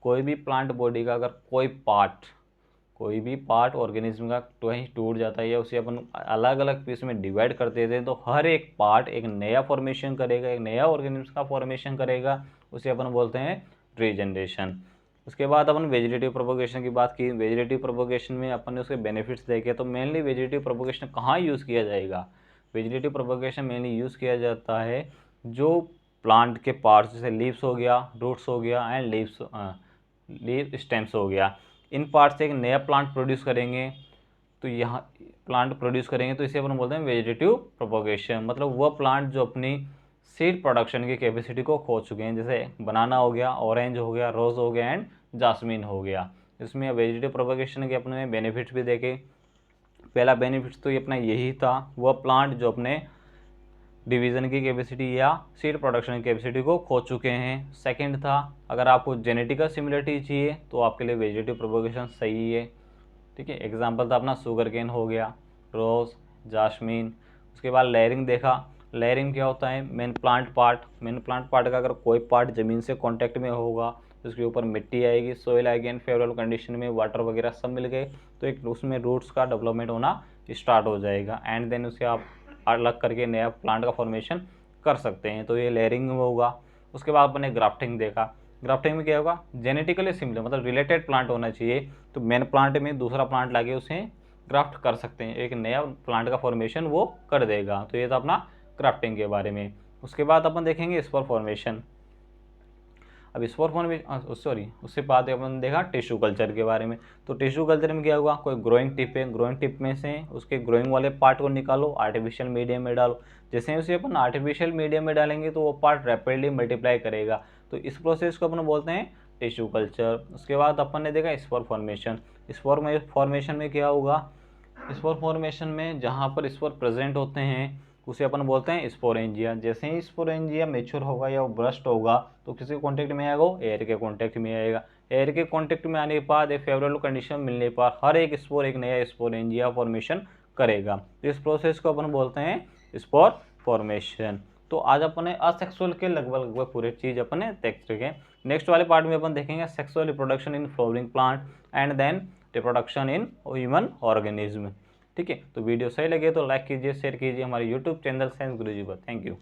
कोई भी प्लांट बॉडी का अगर कोई भी पार्ट ऑर्गेनिज्म का कहीं टूट जाता है या उसे अपन अलग अलग पीस में डिवाइड कर देते हैं तो हर एक पार्ट एक नया फॉर्मेशन करेगा, एक नया ऑर्गेनिज्म का फॉर्मेशन करेगा, उसे अपन बोलते हैं रीजनरेशन। उसके बाद अपन वेजिटेटिव प्रोपोगेशन की बात की। वेजिटेटिव प्रोपोगेशन में अपन ने उसके बेनिफिट्स देखे, तो मेनली वेजिटेटिव प्रोपोगेशन कहाँ यूज़ किया जाएगा, वेजिटेटिव प्रोपोगेशन मेनली यूज़ किया जाता है जो प्लांट के पार्ट्स, जैसे लीव्स हो गया, रूट्स हो गया एंड लीव स्टेम्स हो गया, इन पार्ट से एक नया प्लांट प्रोड्यूस करेंगे। तो यहाँ प्लांट प्रोड्यूस करेंगे तो इसे अपन बोलते हैं वेजिटेटिव प्रोपोगेशन। मतलब वह प्लांट जो अपनी सीड प्रोडक्शन की कैपेसिटी को खो चुके हैं, जैसे बनाना हो गया, ऑरेंज हो गया, रोज़ हो गया एंड जासमीन हो गया। इसमें वेजिटेटिव प्रोपोगेशन के अपने बेनिफिट्स भी देखे। पहला बेनिफिट तो ये अपना यही था, वह प्लांट जो अपने डिवीज़न की कैपेसिटी या सीड प्रोडक्शन की कैपेसिटी को खो चुके हैं। सेकंड था, अगर आपको जेनेटिकल सिमिलरिटी चाहिए तो आपके लिए वेजिटेटिव प्रोपोगेशन सही है। ठीक है, एग्जांपल था अपना शुगर केन हो गया, रोज़, जास्मीन। उसके बाद लेयरिंग देखा। लेयरिंग क्या होता है, मेन प्लांट पार्ट का अगर कोई पार्ट ज़मीन से कॉन्टैक्ट में होगा तो उसके ऊपर मिट्टी आएगी, सोइल आएगी एंड फेवरेबल कंडीशन में वाटर वगैरह सब मिल गए तो एक उसमें रूट्स का डेवलपमेंट होना स्टार्ट हो जाएगा एंड देन उसे आप अलग करके नया प्लांट का फॉर्मेशन कर सकते हैं, तो ये लेयरिंग में होगा। उसके बाद अपने ग्राफ्टिंग देखा। ग्राफ्टिंग में क्या होगा, जेनेटिकली सिमिलर मतलब रिलेटेड प्लांट होना चाहिए, तो मेन प्लांट में दूसरा प्लांट लाके उसे ग्राफ्ट कर सकते हैं, एक नया प्लांट का फॉर्मेशन वो कर देगा। तो ये था अपना ग्राफ्टिंग के बारे में। उसके बाद अपन देखेंगे स्पोर फॉर्मेशन। अब स्पोर फॉर्मेशन सॉरी उससे बाद अपन देखा टिश्यू कल्चर के बारे में। तो टिश्यू कल्चर में क्या हुआ, कोई ग्रोइंग टिप है, ग्रोइंग टिप में से उसके ग्रोइंग वाले पार्ट को निकालो, आर्टिफिशियल मीडियम में डालो। जैसे ही उसे अपन आर्टिफिशियल मीडियम में डालेंगे तो वो पार्ट रैपिडली मल्टीप्लाई करेगा, तो इस प्रोसेस को अपन बोलते हैं टिश्यू कल्चर। उसके बाद अपन ने देखा स्पोर फॉर्मेशन। स्पोर फॉर्मेशन में क्या होगा, स्पोर फॉर्मेशन में जहाँ पर स्पोर प्रेजेंट होते हैं उसे अपन बोलते हैं स्पोरेंजिया। जैसे ही स्पोरेंजिया मेच्योर होगा या वो ब्रस्ट होगा तो किसी कॉन्टेक्ट में आएगा, एयर के कॉन्टेक्ट में आएगा। एयर के कॉन्टेक्ट में आने के बाद एक फेवरेबल कंडीशन मिलने पर हर एक स्पोर एक नया स्पोरेंजिया फॉर्मेशन करेगा। तो इस प्रोसेस को अपन बोलते हैं स्पोर फॉर्मेशन। तो आज अपने असेक्सुअल के लगभग पूरे चीज अपने देख चुके। नेक्स्ट वाले पार्ट में अपन देखेंगे sexual reproduction in flowering plant and then reproduction in human organism. ठीक है, तो वीडियो सही लगे तो लाइक कीजिए, शेयर कीजिए हमारे यूट्यूब चैनल साइंस गुरुजी पर। Thank you.